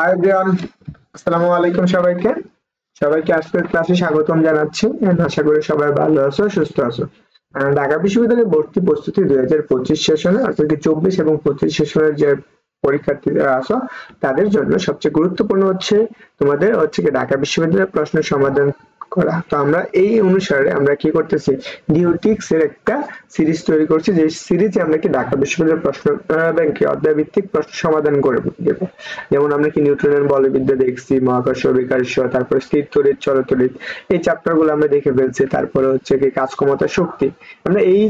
Hi everyone, আসসালামু আলাইকুম সবাইকে। সবাইকে আজকের ক্লাসে স্বাগতম জানাচ্ছি। আশা করি সবাই ভালো আছো, সুস্থ আছো। ঢাকা বিশ্ববিদ্যালয়ের ভর্তি প্রস্তুতি 2025 সেশনে, অর্থাৎ 24 এবং 25 সেশনের যে পরীক্ষার্থীরা আছো তাদের জন্য সবচেয়ে গুরুত্বপূর্ণ হচ্ছে তোমাদের কি ঢাকা বিশ্ববিদ্যালয়ের প্রশ্নের সমাধান করা। তো আমরা এই অনুসারে আমরা কি করতেছি, ডিওটিক্স এর একটা সিরিজ তৈরি করছি, যে সিরিজে আমরা কি ঢাকা বিশ্ববিদ্যালয়ের প্রশ্ন ব্যাংকে অধ্যায় ভিত্তিক প্রশ্ন সমাধান করে দেবো। যেমন আমরা কি নিউটনের বলবিদ্যা দেখছি, মহাকর্ষ বিকর্ষ, তারপর স্থির তড়িৎ চলতড়িৎ, এই চ্যাপ্টার গুলো আমরা দেখে ফেলছি। তারপরে হচ্ছে কি কাজ ক্ষমতা শক্তি, আমরা এই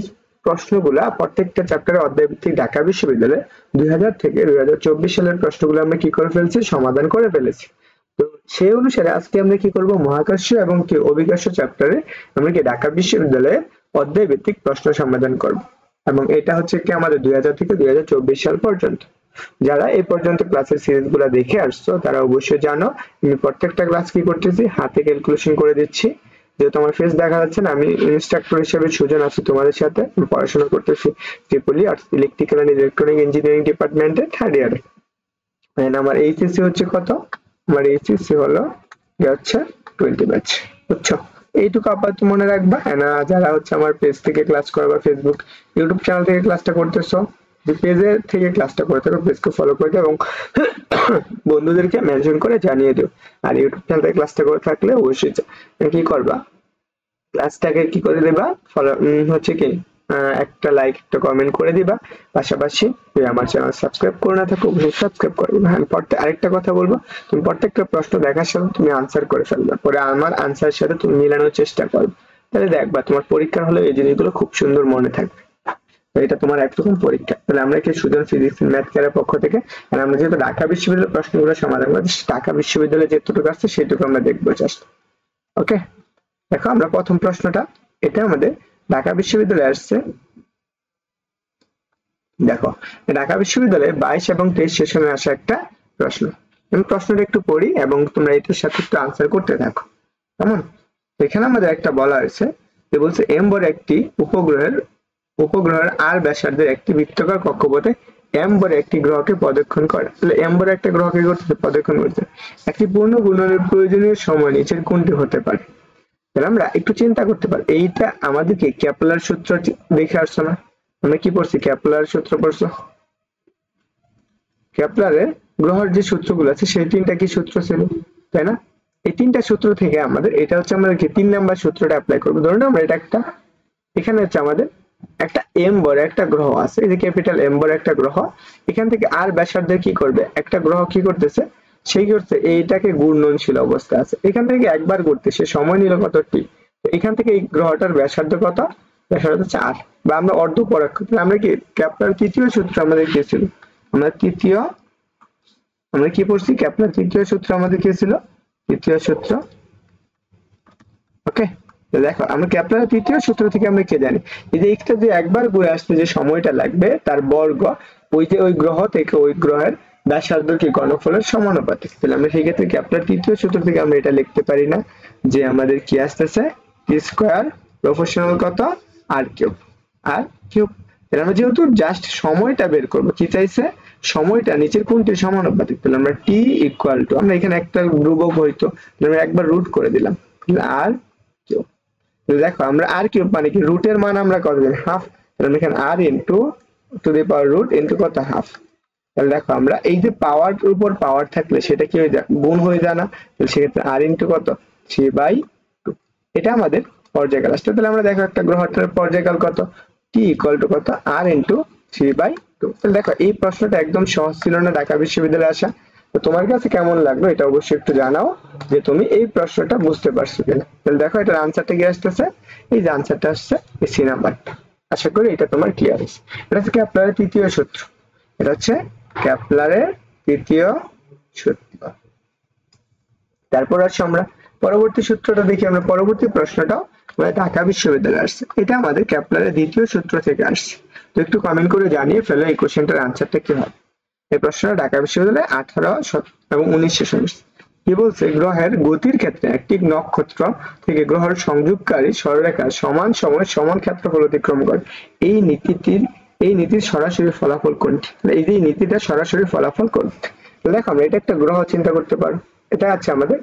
প্রশ্নগুলা প্রত্যেকটা চ্যাপ্টারে অধ্যায় ভিত্তিক ঢাকা বিশ্ববিদ্যালয়ে 2000 থেকে 2024 সালের প্রশ্নগুলো আমরা কি করে ফেলছি, সমাধান করে ফেলেছি। তো সেই অনুসারে আজকে আমরা কি করব, মহাকর্ষ এবং কি অভিকর্ষ চ্যাপ্টারে আমরা কি ঢাকা বিশ্ববিদ্যালয়ে অধ্যায় ভিত্তিক প্রশ্ন সমাধান করব, এবং এটা হচ্ছে কি আমাদের 2000 থেকে 2024 সাল পর্যন্ত। যারা এই পর্যন্ত ক্লাসের সিরিজগুলো দেখে আসছো তারা অবশ্যই জানো আমি প্রত্যেকটা ক্লাস কি করতেছি, হাতে ক্যালকুলেশন করে দিচ্ছি। যেহেতু আমার ফেস দেখা যাচ্ছে না, আমি ইনস্ট্রাক্টর হিসেবে সুজন আছি তোমাদের সাথে, পড়াশোনা করতেছি ট্রিপলি আর্টস ইলেকট্রিক্যাল এন্ড ইলেকট্রনিক ইঞ্জিনিয়ারিং ডিপার্টমেন্টে 3rd ইয়ারে। আমার এইচএসসি হচ্ছে কত, আমার এইচএসসি হলো হচ্ছে 20 ব্যাচ, বুঝছো? এইটুকু আপাতত মনে রাখবা। যারা হচ্ছে আমার পেজ থেকে ক্লাস করবা, ফেসবুক ইউটিউব চ্যানেল থেকে ক্লাসটা করতেছো, যে পেজে থেকে ক্লাসটা করে থাকো পেজকে ফলো করে দাও এবং বন্ধুদেরকে মেনশন করে জানিয়ে দিও। আর ইউটিউব চ্যানেল থেকে ক্লাসটা করে থাকলে অবশ্যই কি করবা, ক্লাসটাকে কি করে দেবা, ফলো হচ্ছে কি একটা লাইক একটা কমেন্ট করে দিবা। পাশাপাশি যদি আমার চ্যানেল সাবস্ক্রাইব করে না থাকো অবশ্যই সাবস্ক্রাইব করে দিবা। হ্যাঁ, আরেকটা কথা বলবো, তুমি প্রত্যেকটা প্রশ্ন দেখার সময় তুমি আনসার করে ফেলবে, পরে আমার আনসারের সাথে তুমি মিলানোর চেষ্টা করবে। তাহলে দেখবা তোমার পরীক্ষার হলে এই জিনিসগুলো খুব সুন্দর মনে থাকবে। এটা তোমার একরকম পরীক্ষা। তাহলে আমরা কি সুজন ফিজিক্স ম্যাথ কেয়ারের পক্ষ থেকে আমরা যেহেতু ঢাকা বিশ্ববিদ্যালয়ের প্রশ্নগুলো সমাধান করছি, ঢাকা বিশ্ববিদ্যালয়ে যেটুকু আসছে সেটুকু আমরা দেখবো জাস্ট। ওকে, দেখো আমরা প্রথম প্রশ্নটা, এটা আমাদের ঢাকা বিশ্ববিদ্যালয়ে আসছে। দেখো ঢাকা বিশ্ববিদ্যালয়ে 22 এবং 23 সেশনে আসা একটা প্রশ্ন। আমি প্রশ্নটা একটু পড়ি এবং তোমরা এটার সাথে একটু আনসার করতে থাকো, কেমন? এখানে আমাদের একটা বলা হয়েছে যে বলছে এম বড় একটি উপগ্রহের আর ব্যাসার্ধের একটি বৃত্তাকার কক্ষপথে এম বড় একটি গ্রহকে প্রদক্ষিণ করে। তাহলে এম বড় একটা গ্রহকে প্রদক্ষিণ করছে, একটি পূর্ণ ঘূর্ণনের প্রয়োজনীয় সময় নিচের কোনটি হতে পারে? তাহলে আমরা একটু চিন্তা করতে পারি, এইটা আমাদেরকে কেপলার সূত্র দেখে আসছো না? আমরা কি পড়ছি, কেপলার সূত্র পড়ছো? কেপলারের গ্রহের যে সূত্রগুলো আছে সেই 3টা কি সূত্র ছিল, তাই না? এই 3টা সূত্র থেকে আমাদের এটা হচ্ছে আমাদের কি 3 নাম্বার সূত্রটা অ্যাপ্লাই করব। ধরুন আমরা এটা একটা, এখানে হচ্ছে আমাদের একটা এম বড় একটা গ্রহ আছে, এই যে ক্যাপিটাল এম বড় একটা গ্রহ, এখান থেকে আর ব্যাসার্ধের কি করবে, একটা গ্রহ কি করতেছে, সেই করছে এইটাকে ঘূর্ণনশীল অবস্থা আছে, এখান থেকে একবার ঘুরতেছে, সময় নিল কত টি। এখান থেকে এই গ্রহটার ব্যাসার্ধ কত, ব্যাসার্ধ 4, বা আমরা অর্ধ পরাক্ষ। আমরা কি কেপলার তৃতীয় সূত্র আমাদের কি ছিল, আমরা কি পড়ছি, কেপলার তৃতীয় সূত্র আমাদের কি ছিল, তৃতীয় সূত্র। ওকে, দেখো আমরা কেপলারের তৃতীয় সূত্র থেকে আমরা কি জানি, এই যে একটা যে একবার ঘুরে আসতে যে সময়টা লাগবে তার বর্গ ওই যে ওই গ্রহ থেকে ওই গ্রহের ব্যাসার্ধ কি ঘনফলের সমানুপাতিক। তাহলে আমরা সেই ক্ষেত্রে কেপলার তৃতীয় সূত্র থেকে আমরা এটা লিখতে পারি না যে আমাদের কি আসতেছে, টি স্কয়ার প্রপোর্শনাল কত আর কিউব, তাহলে আমরা যেহেতু জাস্ট সময়টা বের করব, কি চাইছে, সময়টা নিচের কোনটির সমানুপাতিক। তাহলে আমরা টি ইকুয়াল টু, আমরা এখানে একটা ধ্রুবক হইতো আমরা একবার রুট করে দিলাম আর কিউব। দেখো আমরা আর কিউব মানে কি, রুটের মান আমরা কত দিই, হাফ। তাহলে এখানে আর into to the power root into কত, হাফ। তাহলে দেখো আমরা এই যে পাওয়ার উপর পাওয়ার থাকলে সেটা কি হয়ে যায়, গুণ হয়ে যায় না? তাহলে সেক্ষেত্রে আর ইনটু কত, 3/2। এটা আমাদের পর্যায়কাল আসছে। তাহলে আমরা দেখো একটা গ্রহটার পর্যায়কাল কত, টি ইকুয়াল টু কত, আর ইনটু 3/2। তাহলে দেখো এই প্রশ্নটা একদম সহজ ছিল না ঢাকা বিশ্ববিদ্যালয়ে আসা। তো তোমার কাছে কেমন লাগলো এটা অবশ্যই একটু জানাও যে তুমি এই প্রশ্নটা বুঝতে পারছো কিনা। তাহলে দেখো এটার আনসারটা কি আসতেছে, এই যে আনসারটা আসছে সি নাম্বারটা। আশা করি এটা তোমার ক্লিয়ার হয়েছে। এটা হচ্ছে কেপলারের তৃতীয় সূত্র, এটা হচ্ছে কেপলারের তৃতীয় সূত্র। তারপর আসছে আমরা পরবর্তী সূত্রটা দেখি, আমরা পরবর্তী প্রশ্নটাও ঢাকা বিশ্ববিদ্যালয়ে আসছে, এটা আমাদের কেপলারের দ্বিতীয় সূত্র থেকে আসছে। তো একটু কমেন্ট করে জানিয়ে ফেলো এই কোশ্চেনটার আনসারটা কি হবে। এই প্রশ্নটা ঢাকা বিশ্ববিদ্যালয়ে 18 এবং 19 সেশন কি বলছে, গ্রহের গতির ক্ষেত্রে একটি নক্ষত্র থেকে গ্রহের সংযোগকারী সরলরেখা সমান সময় সমান ক্ষেত্রফল অতিক্রম করে, এই নীতির সরাসরি ফলাফল কোনটি? এই যে নীতিটা সরাসরি ফলাফল কোনটি, দেখো আমরা এটা একটা গ্রহ চিন্তা করতে পারো, এটা আছে আমাদের,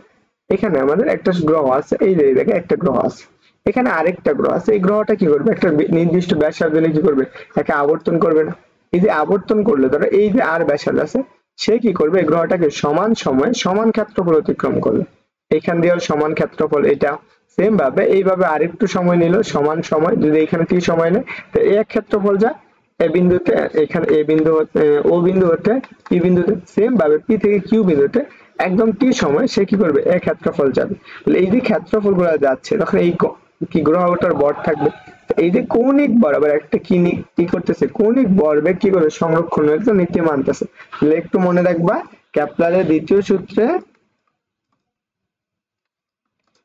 এখানে আমাদের একটা গ্রহ আছে, এই যে দেখে একটা গ্রহ আছে, এখানে আরেকটা গ্রহ আছে, এই গ্রহটা কি করবে, একটা নির্দিষ্ট ব্যাসার্ধ নিয়ে কি করবে, একে আবর্তন করবে না? এই যে আবর্তন করলে ধরো এই যে আর ব্যাসার্ধ আছে, সে কি করবে, এই গ্রহটাকে সমান সময়ে সমান ক্ষেত্রফল অতিক্রম করবে, এইখান দিয়েও সমান ক্ষেত্রফল, এটা সেম ভাবে এইভাবে আরেকটু সময় নিল, সমান সময়, যদি এখানে কি সময় নেয়, তো এই এক ক্ষেত্রফল যা এ বিন্দুতে, এখানে এ বিন্দু ও বিন্দু হতে পি বিন্দুতে, সেম ভাবে পি থেকে কিউ বিন্দুতে একদম টি সময় সে কি করবে, এক ক্ষেত্রফল যাবে। তাহলে এই যে ক্ষেত্রফল গুলো যাচ্ছে, তখন এই কি গ্রহটার ভর থাকবে, এই যে কৌণিক বরাবর একটা কি করতেছে, কৌণিক ভরবেগ কি করে সংরক্ষণ একটা নীতি মানতেছে। তাহলে একটু মনে রাখবা, কেপলারের দ্বিতীয় সূত্রে,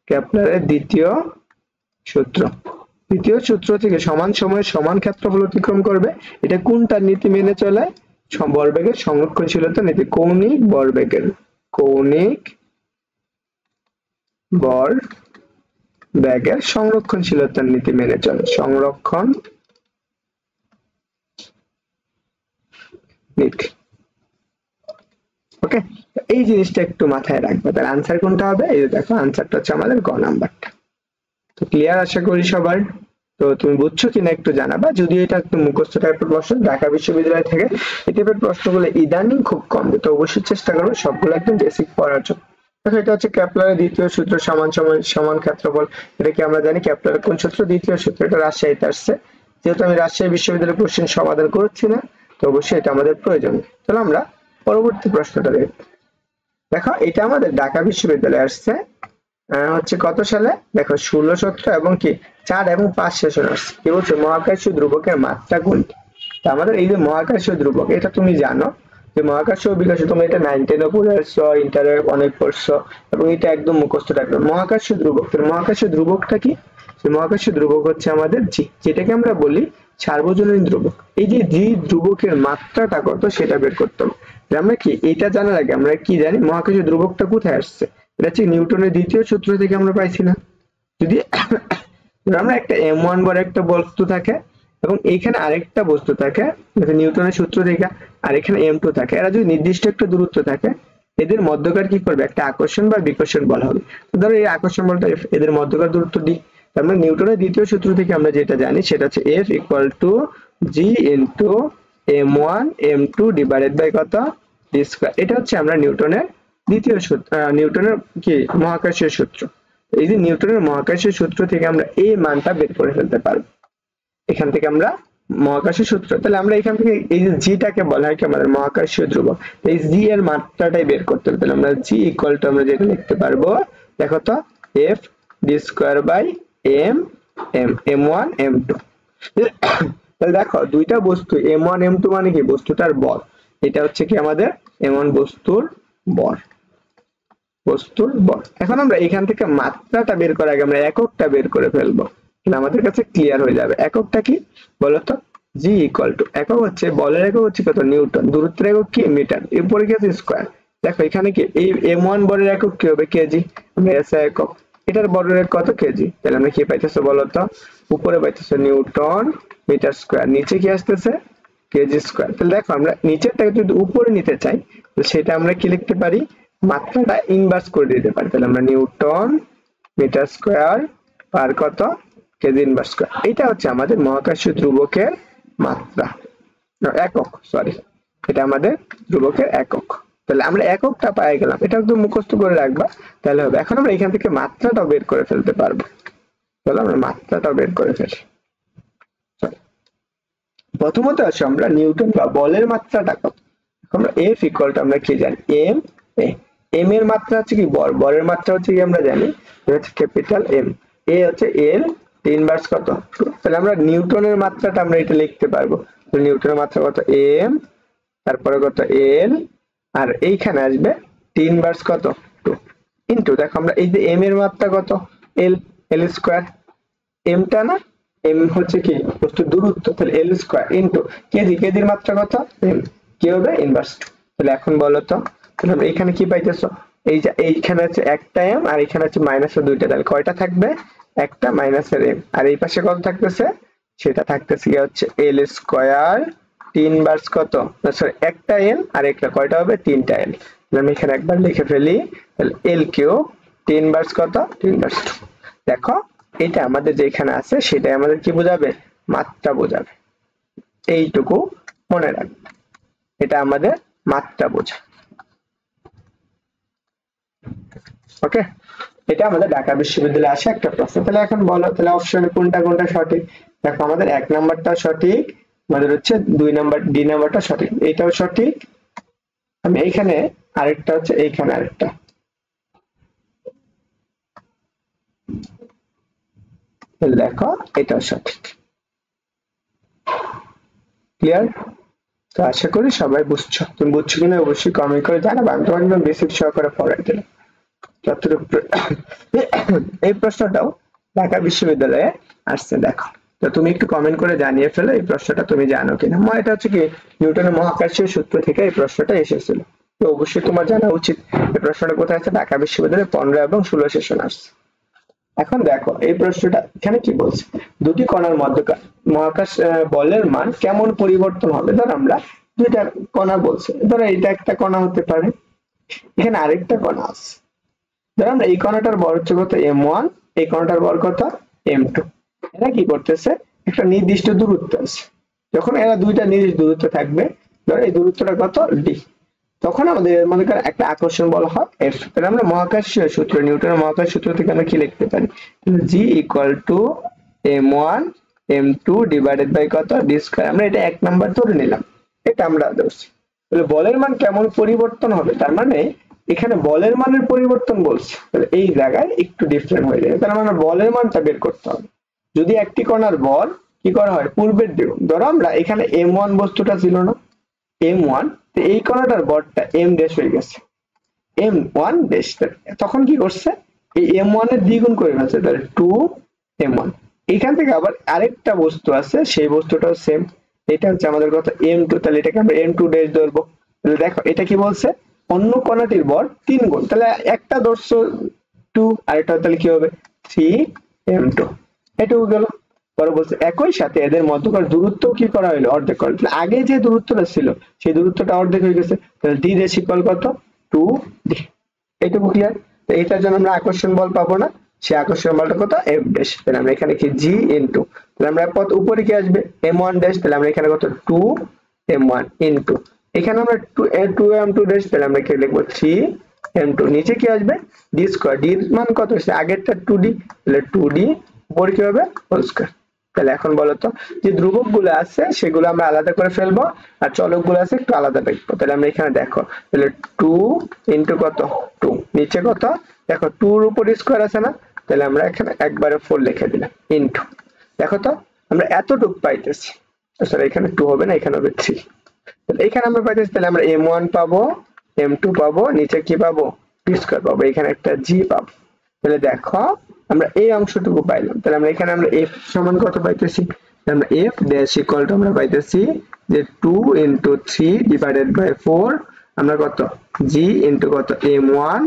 কেপলারের দ্বিতীয় সূত্র থেকে সমান সময়ে সমান ক্ষেত্রফল অতিক্রম করবে, এটা কোনটার নীতি মেনে চলে, ভরবেগের সংরক্ষণশীলতা নীতি, কৌণিক ভরবেগের সংরক্ষণশীলতার নীতি মেনে চলে, সংরক্ষণ নীতি। ওকে, এই জিনিসটা একটু মাথায় রাখবে। তার আনসার কোনটা হবে, এই দেখো আনসারটা হচ্ছে আমাদের গ নাম্বারটা। তো ক্লিয়ার আশা করি সবার। তো তুমি বুঝছো কিনা একটু জানাবা, যদিও এটা একটু মুখস্থ টাইপের প্রশ্ন, ঢাকা বিশ্ববিদ্যালয় থেকে এই টাইপের প্রশ্নগুলো ইদানিং খুব কম, তো অবশ্যই চেষ্টা করবে সবগুলো একদম বেসিক পড়ার জন্য। দেখো এটা হচ্ছে কেপলারের দ্বিতীয় সূত্র, সমান সময় সমান ক্ষেত্রফল, এটা কি আমরা জানি কেপলারের কোন সূত্র, দ্বিতীয় সূত্র, এটা রাজশাহীতে আসছে, যেহেতু আমি রাজশাহী বিশ্ববিদ্যালয়ের কোশ্চেন সমাধান করছি না, তো অবশ্যই এটা আমাদের প্রয়োজন। তাহলে আমরা পরবর্তী প্রশ্নটা দেখব। দেখো এটা আমাদের ঢাকা বিশ্ববিদ্যালয়ে আসছে, হচ্ছে কত সালে, দেখো 1617 এবং কি 4 এবং 5 সেশন আসছে। কি বলছে, মহাকর্ষীয় ধ্রুবকের মাত্রা কোনটি? তো আমাদের এই যে মহাকর্ষীয় ধ্রুবক, এটা তুমি জানো যে মহাকর্ষীয় বিকাশে তুমি এটা 9 10 এ পড়েছো, ইন্টারে অনেক পড়ছো, এবং এটা একদম মুখস্থ রাখবে। মহাকর্ষীয় ধ্রুবক, তো মহাকর্ষীয় ধ্রুবকটা কি, মহাকর্ষীয় ধ্রুবক হচ্ছে আমাদের জি, যেটাকে আমরা বলি সার্বজনীন ধ্রুবক। এই যে জি ধ্রুবকের মাত্রাটা কত সেটা বের করতে হবে। আমরা কি এটা জানার আগে আমরা কি জানি, মহাকর্ষীয় ধ্রুবকটা কোথায় আসছে, এটা হচ্ছে নিউটনের দ্বিতীয় সূত্র থেকে আমরা পাইছি না। যদি আমরা একটা m1 বড় একটা বস্তু থাকে এবং এখানে আরেকটা বস্তু থাকে নিউটনের সূত্র থেকে, আর এখানে m2 থাকে, এরা যদি নির্দিষ্ট একটা দূরত্ব থাকে, এদের মধ্যকার কি করবে, একটা আকর্ষণ বা বিকর্ষণ বল হবে। ধরো এই আকর্ষণ বলটা এদের মধ্যকার দূরত্ব d, তার মানে নিউটনের দ্বিতীয় সূত্র থেকে আমরা যেটা জানি সেটা হচ্ছে F = g * m1 m2 divided by কত, d স্কয়ার। এটা হচ্ছে আমরা নিউটনের দ্বিতীয় সূত্র, নিউটনের কি মহাকর্ষীয় সূত্র। এই যে নিউটনের মহাকর্ষীয় সূত্র থেকে আমরা এই মানটা বের করে ফেলতে পারবো, এখান থেকে আমরা মহাকর্ষীয় সূত্র, তাহলে আমরা এখান থেকে এই যে জিটাকে বলা হয় কি আমাদের মহাকর্ষীয় ধ্রুবক, এই জি এর মাত্রাটাই বের করতে হবে। তাহলে আমরা জি = আমরা যেটা লিখতে পারবো, দেখো তো f d² m1 m2। তাহলে দেখো দুইটা বস্তু m1 m2 মানে কি বস্তুটার বল, এটা হচ্ছে কি আমাদের m1 বস্তুর বল, এখন আমরা এখান থেকে মাত্রাটা বের করার আগে আমরা এককটা বের করে ফেলবো, তাহলে আমাদের কাছে ক্লিয়ার হয়ে যাবে। এককটা কি বলতো, g = একক হচ্ছে বলের একক হচ্ছে কত, নিউটন, দূরত্বের একক কি, মিটার, এরপরে কি আছে স্কয়ার। দেখো এখানে কি এই m1 বলের একক কি হবে, কেজি, আমরা এসআই একক, এটার বলের একক কত, কেজি। তাহলে আমরা কি পাইতেছে বলতো, উপরে পাইতেছে নিউটন মিটার স্কয়ার, নিচে কি আসতেছে, কেজি স্কয়ার। তাহলে দেখো আমরা নিচেরটাকে যদি উপরে নিতে চাই, তো সেটা আমরা কি লিখতে পারি, মাত্রাটা ইনভার্স করে দিতে পারি। তাহলে আমরা নিউটন মিটার স্কয়ার পার কত, কেজি ইনভার্স স্কয়ার। এটা হচ্ছে আমাদের মহাকর্ষীয় ধ্রুবকের মাত্রা, একক, সরি, এটা আমাদের ধ্রুবকের একক। তাহলে আমরা এককটা পেয়ে গেলাম, এটা একদম মুখস্থ করে রাখবা তাহলে হবে। এখন আমরা এখান থেকে মাত্রাটাও বের করে ফেলতে পারবো, তাহলে আমরা মাত্রাটাও বের করে ফেলি। প্রথমত আসে আমরা নিউটন বা বলের মাত্রাটা কত, আমরা F = আমরা কি জানি, m a, m এর মাত্রা হচ্ছে কি বল, বলের মাত্রা হচ্ছে কি আমরা জানি, এটা হচ্ছে ক্যাপিটাল M, a হচ্ছে l, ইনভার্স কত 2। তাহলে আমরা নিউটনের মাত্রাটা আমরা এটা লিখতে পারবো, তো নিউটনের মাত্রা কত, m, তারপরে কত l, আর এইখানে আসবে t ইনভার্স কত 2 ইনটু, দেখো আমরা এই যে m এর মাত্রা কত, l স্কয়ার, m টা না, m হচ্ছে কি বস্তুর দূরত্ব, তাহলে l স্কয়ার ইনটু কেজি, কেজির মাত্রা কত, m, কি হবে ইনভার্স 2। তাহলে এখন বলো তো, তাহলে আমরা এখানে কি পাইতেছো, এই যে এইখানে আছে একটা m আর এখানে আছে মাইনাসের দুইটা, তাহলে কয়টা থাকবে, একটা মাইনাসের m, আর এই পাশে কত থাকতেছে, সেটা থাকতেছে কি হচ্ছে l স্কয়ার 3 ইনভার্স কত, সরি একটা এল আর একটা কয়টা হবে, 3টা এল। আমি এখানে একবার লিখে ফেলি, তাহলে এল কিউব 3 ইনভার্স কত, 3 ইনভার্স 2। দেখো এটা আমাদের যেখানে আছে সেটাই আমাদের কি বোঝাবে, মাত্রা বোঝাবে। এইটুকু মনে রাখবে, এটা আমাদের মাত্রা বোঝায়। ওকে, এটা আমাদের ঢাকা বিশ্ববিদ্যালয়ে আসে একটা প্রশ্ন। তাহলে এখন বলো, তাহলে অপশনে কোনটা কোনটা সঠিক। দেখো আমাদের 1 নাম্বারটা সঠিক, আমাদের হচ্ছে 2 নাম্বার ডি নাম্বারটা সঠিক, এইটাও সঠিক। আমি এইখানে আরেকটা হচ্ছে, এইখানে আরেকটা, দেখো এটাও সঠিক। ক্লিয়ার? তো আশা করি সবাই বুঝছো। তুমি বুঝছো কিনা অবশ্যই কমেন্ট করে জানাবে, আমি তোমাকে একদম বেসিক সহকারে পড়াই দিলাম। এই প্রশ্নটাও ঢাকা বিশ্ববিদ্যালয়ে আসছে, দেখো। তো তুমি একটু কমেন্ট করে জানিয়ে ফেলো এই প্রশ্নটা তুমি জানো কিনা। এটা হচ্ছে কি নিউটনের মহাকর্ষীয় সূত্র থেকে এই প্রশ্নটা এসেছিল। তো অবশ্যই তোমার জানা উচিত এই প্রশ্নটা কোথায় আছে, ঢাকা বিশ্ববিদ্যালয়ে 15 এবং 16 সেশন আসছে। এখন দেখো এই প্রশ্নটা এখানে কি বলছে, দুটি কণার মধ্যকার মহাকাশ বলের মান কেমন পরিবর্তন হবে। ধর আমরা দুইটা কণা বলছে, ধরো এটা একটা কণা হতে পারে, এখানে আরেকটা কণা আছে। ধর আমরা এই কণাটার বল হচ্ছে কত, m1, এই কণাটার বল কত, m2। এরা কি করতেছে, একটা নির্দিষ্ট দূরত্ব আছে। যখন এরা দুইটা নির্দিষ্ট দূরত্ব থাকবে, ধর এই দূরত্বটা কত d, তখন আমাদের মনে করেন একটা আকর্ষণ বল হয় F। তাহলে আমরা মহাকর্ষীয় সূত্র, নিউটনের মহাকর্ষীয় সূত্র থেকে আমরা কি লিখতে পারি, G = m1 m2 divided by কত, d স্কয়ার। আমরা এটা 1 নাম্বার ধরে নিলাম, এটা আমরা ধরছি। তাহলে বলের মান কেমন পরিবর্তন হবে, তার মানে এখানে বলের মানের পরিবর্তন বলছে, তাহলে এই জায়গায় একটু ডিফারেন্ট হয়ে যাবে। তাহলে আমরা বলের মানটা বের করতে হবে। যদি একটি কণার বল কি করা হয়, পূর্বের দ্বিগুণ। ধরো আমরা এখানে m1 বস্তুটা ছিল না, m1, তো এই কণাটার বলটা m ড্যাশ হয়ে গেছে, m1 ড্যাশ। তখন কি করছে, এই m1 এর দ্বিগুণ করে ফেলছে, তাহলে 2m1। এখান থেকে আবার আরেকটা বস্তু আছে, সেই বস্তুটাও সেম, এটা হচ্ছে আমাদের কত, m2। তাহলে এটাকে আমরা m2 ড্যাশ ধরবো। তাহলে দেখো এটা কি বলছে, অন্য কণাটির বল 3 গুণ। তাহলে একটা ধরছো 2, আরেকটা তাহলে কি হবে 3m2। এটুকু গেল। পরে বলছে একই সাথে এদের মধ্যকার দূরত্ব কি করা হলো, অর্ধেক করা। তাহলে আগে যে দূরত্বটা ছিল সেই দূরত্বটা অর্ধেক হয়ে গেছে, তাহলে d ড্যাশ ইকুয়াল কত, 2d। এইটুকু ক্লিয়ার? তো এইটার জন্য আমরা আকর্ষণ বল পাবো না, সেই আকর্ষণ বলটা কত, f ড্যাশ। তাহলে আমরা এখানে কি g ইনটু, তাহলে আমরা পথ উপরে কি আসবে m1 ড্যাশ, তাহলে আমরা এখানে কত 2m1 ইনটু, এখানে আমরা 2m2 ড্যাশ, তাহলে আমরা কি লিখবো 3m2। নিচে কি আসবে d স্কয়ার, d এর মান কত হচ্ছে আগেরটা 2d, তাহলে 2d উপরে কি হবে হোল স্কয়ার। তাহলে এখন বলো তো, যে ধ্রুবক গুলো আছে সেগুলো আমরা আলাদা করে ফেলবো, আর চলক গুলো আছে একটু আলাদা রাখবো। তাহলে আমরা এখানে দেখো, তাহলে 2 ইনটু কত 2, নিচে কত দেখো 2 এর উপর স্কয়ার আছে না, তাহলে আমরা এখানে একবারে 4 লিখে দিলাম ইনটু। দেখো তো আমরা এতটুকু পাইতেছি, সরি এখানে 2 হবে না, এখানে হবে 3। তাহলে এখানে আমরা পাইতেছি, তাহলে আমরা m1 পাবো, m2 পাবো, নিচে কি পাবো d স্কয়ার পাবো, এখানে একটা g পাবো। তাহলে দেখো আমরা এই অংশটুকু পাইলাম। তাহলে আমরা এখানে আমরা f সমান কত পাইতেছি, আমরা f ড্যাশ ইকুয়াল টু আমরা পাইতেছি যে 2 ইনটু 3 ডিভাইডেড বাই 4, আমরা কত g ইনটু কত m1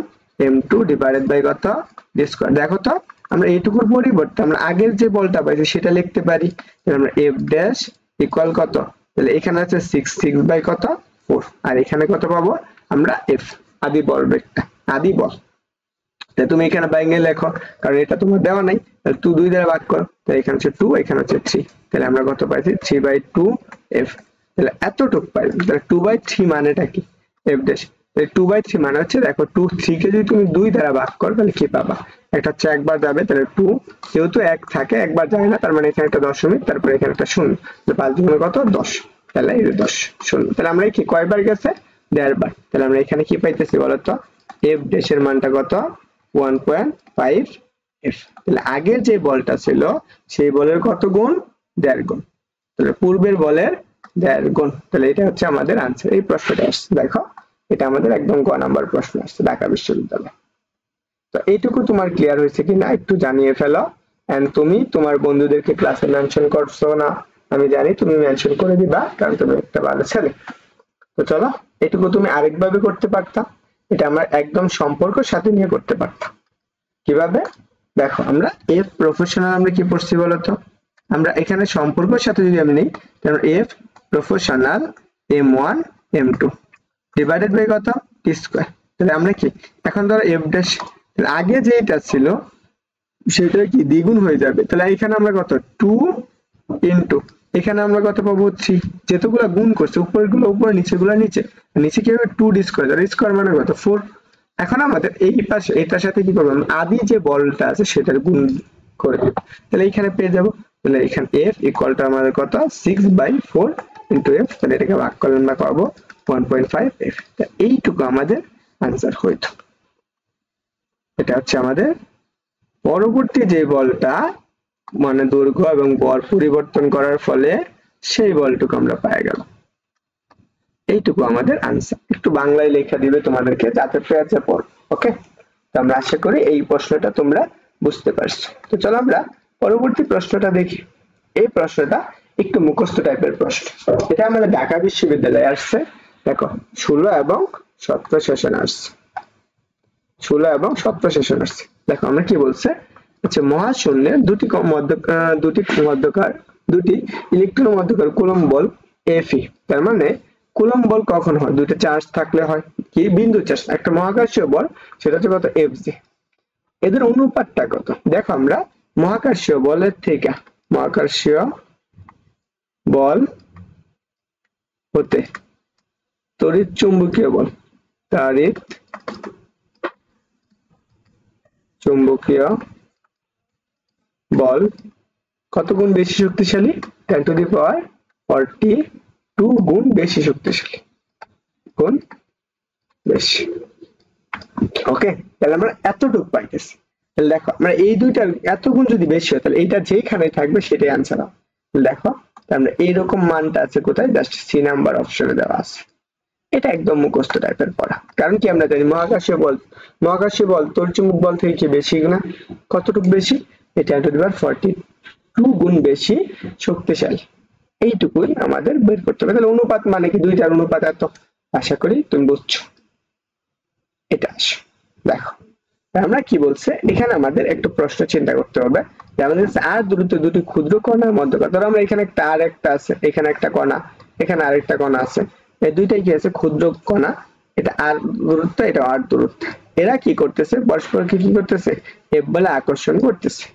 m2 ডিভাইডেড বাই কত d স্কয়ার। দেখো তো আমরা এইটুকুর পরিবর্তে আমরা আগের যে বলটা পাইছি সেটা লিখতে পারি। তাহলে আমরা f ড্যাশ ইকুয়াল কত, তাহলে এখানে আছে 6 বাই কত 4, আর এখানে কত পাবো আমরা f, আদি বল ভেক্টর, আদি বল। তুমি এখানে বাইরে লেখো, কারণ এটা তোমার দেওয়া নাই, তাহলে 2 2 দ্বারা ভাগ করো, তাহলে এখানে হচ্ছে 2, এখানে হচ্ছে 3, তাহলে আমরা কত পাইছি 3/2 f। তাহলে এতটুকু পাইলাম। তাহলে 2/3 মানেটা কি, f ড্যাশ। তাহলে 2/3 মানে হচ্ছে দেখো 2 3 কে যদি তুমি 2 দ্বারা ভাগ করো তাহলে কি পাবা, একটা হচ্ছে একবার যাবে, তাহলে 2, যেহেতু 1 থাকে একবার যায় না, তার মানে এখানে একটা দশমিক, তারপরে এখানে একটা শূন্য, তাহলে 5 দুগুণে কত 10, তাহলে এই 10 শূন্য। তাহলে আমরা কি কয়বার গেছে, 1.5 বার। তাহলে আমরা এখানে কি পাইতেছি বলতো, f ড্যাশের মানটা কত 1.5 f। তাহলে আগের যে বলটা ছিল সেই বলের কত গুণ, 1.5 গুণ। তাহলে পূর্বের বলের 1.5 গুণ। তাহলে এটা হচ্ছে আমাদের आंसर। এই প্রশ্নটা আসছে, দেখো এটা আমাদের একদম গ নাম্বার প্রশ্ন আসছে ঢাকা বিশ্ববিদ্যালয়। তো এইটুকু তোমার ক্লিয়ার হয়েছে কিনা একটু জানিয়ে ফেলো। এন্ড তুমি তোমার বন্ধুদেরকে ক্লাসে মেনশন করছো না, আমি জানি তুমি মেনশন করে দিবা, কারণ তুমি একটা ভালো ছেলে। তো চলো, এটুকু তুমি আরেকভাবে করতে পারতা, এটা আমরা একদম সম্পর্কের সাথে নিয়ে করতে পারতাম। কিভাবে দেখো, আমরা এফ প্রফেশনাল আমরা কি পড়ছি বলতো, আমরা এখানে সম্পর্কের সাথে যদি আমি নেই, তাহলে F proportional m1 m2 divided by কত t স্কয়ার। তাহলে আমরা কি এখন ধরো f ড্যাশ আগে যেটা ছিল সেটা কি দ্বিগুণ হয়ে যাবে, তাহলে এখানে আমরা কত 2 ইনটু এখানে আমরা কত পাবো 3, যেতগুলা গুণ করছে উপরগুলো উপর নিচেগুলো নিচে, নিচে কি হবে 2d স্কয়ার, আর স্কয়ার মানে কত 4। এখন আমাদের এই পাশে এটার সাথে কি করব, আদি যে বলটা আছে সেটার গুণ করে দেব, তাহলে এখানে পেয়ে যাব। তাহলে এখানে f ইকুয়াল টু আমাদের কত 6/4 ইনটু f, তাহলে এটাকে ভাগ করলে আমরা পাবো 1.5 f। তা এইটুকু আমাদের आंसर হইতো। এটা হচ্ছে আমাদের পরবর্তী যে বলটা মানে দৈর্ঘ্য এবং বল পরিবর্তন করার ফলে সেই বলটুকু আমরা পেয়ে গেল। এইটুকু আমাদের आंसर। একটু বাংলায় লেখা দিবে তোমাদেরকে যাতে পেয়ে পড়। ওকে, তো আমরা আশা করি এই প্রশ্নটা তোমরা বুঝতে পারছো। তো চলো আমরা পরবর্তী প্রশ্নটা দেখি। এই প্রশ্নটা একটু মুখস্থ টাইপের প্রশ্ন। এটা আমাদের ঢাকা বিশ্ববিদ্যালয়ে আসছে। দেখো 16 এবং 17 সেশন আসছে, 16 এবং 17 সেশন আসছে। দেখো আমরা কি বলছে, আচ্ছা মহাশূন্যে দুটি ইলেকট্রন মধ্যকার কুলম্ব বল Fe, তার মানে কুলম্ব বল কখন হয়, দুটো চার্জ থাকলে হয় কি বিন্দু চার্জ, একটা মহাকর্ষীয় বল সেটা হচ্ছে কত Fg, এদের অনুপাতটা কত। দেখো আমরা মহাকর্ষীয় বলের থেকে মহাকর্ষীয় বল হতে তড়িৎ চুম্বকীয় বল, তড়িৎ চুম্বকীয় বল কত গুণ বেশি শক্তিশালী, 10 টু দি পাওয়ার 42 গুণ বেশি শক্তিশালী, গুণ বেশি। ওকে, তাহলে আমরা এতটুকু পাইতেছি। তাহলে দেখো আমরা এই দুইটা এত গুণ যদি বেশি হয় তাহলে এইটা যেখানে থাকবে সেটাই आंसर হবে। দেখো আমরা এইরকম মানটা আছে কোথায়, জাস্ট সি নাম্বার অপশনে দেওয়া আছে। এটা একদম মুখস্থ টাইপের পড়া, কারণ কি আমরা জানি মহাকর্ষীয় বল তড়িৎচুম্বক বল থেকে কি বেশি না, কতটুকু বেশি, এটা 10 টু দি পাওয়ার 42 গুণ বেশি শক্তিশালী। এইটুকুই আমাদের বের করতে হবে। তাহলে অনুপাত মানে কি দুইটার অনুপাত এত, আশা করি তুমি বুঝছো। এটা আসো দেখো আমরা কি বলছে, এখানে আমাদের একটা প্রশ্ন চিন্তা করতে হবে যে আমাদের কাছে আর দুটি ক্ষুদ্র কণার মধ্যকার, ধরো আমরা এখানে একটা আর একটা আছে, এখানে একটা কণা, এখানে আরেকটা কণা আছে, এই দুইটাই কি আছে ক্ষুদ্র কণা, এটা আর দূরত্ব, এটা আর দূরত্ব, এরা কি করতেছে পরস্পরকে কি করতেছে এফ বলে আকর্ষণ করতেছে।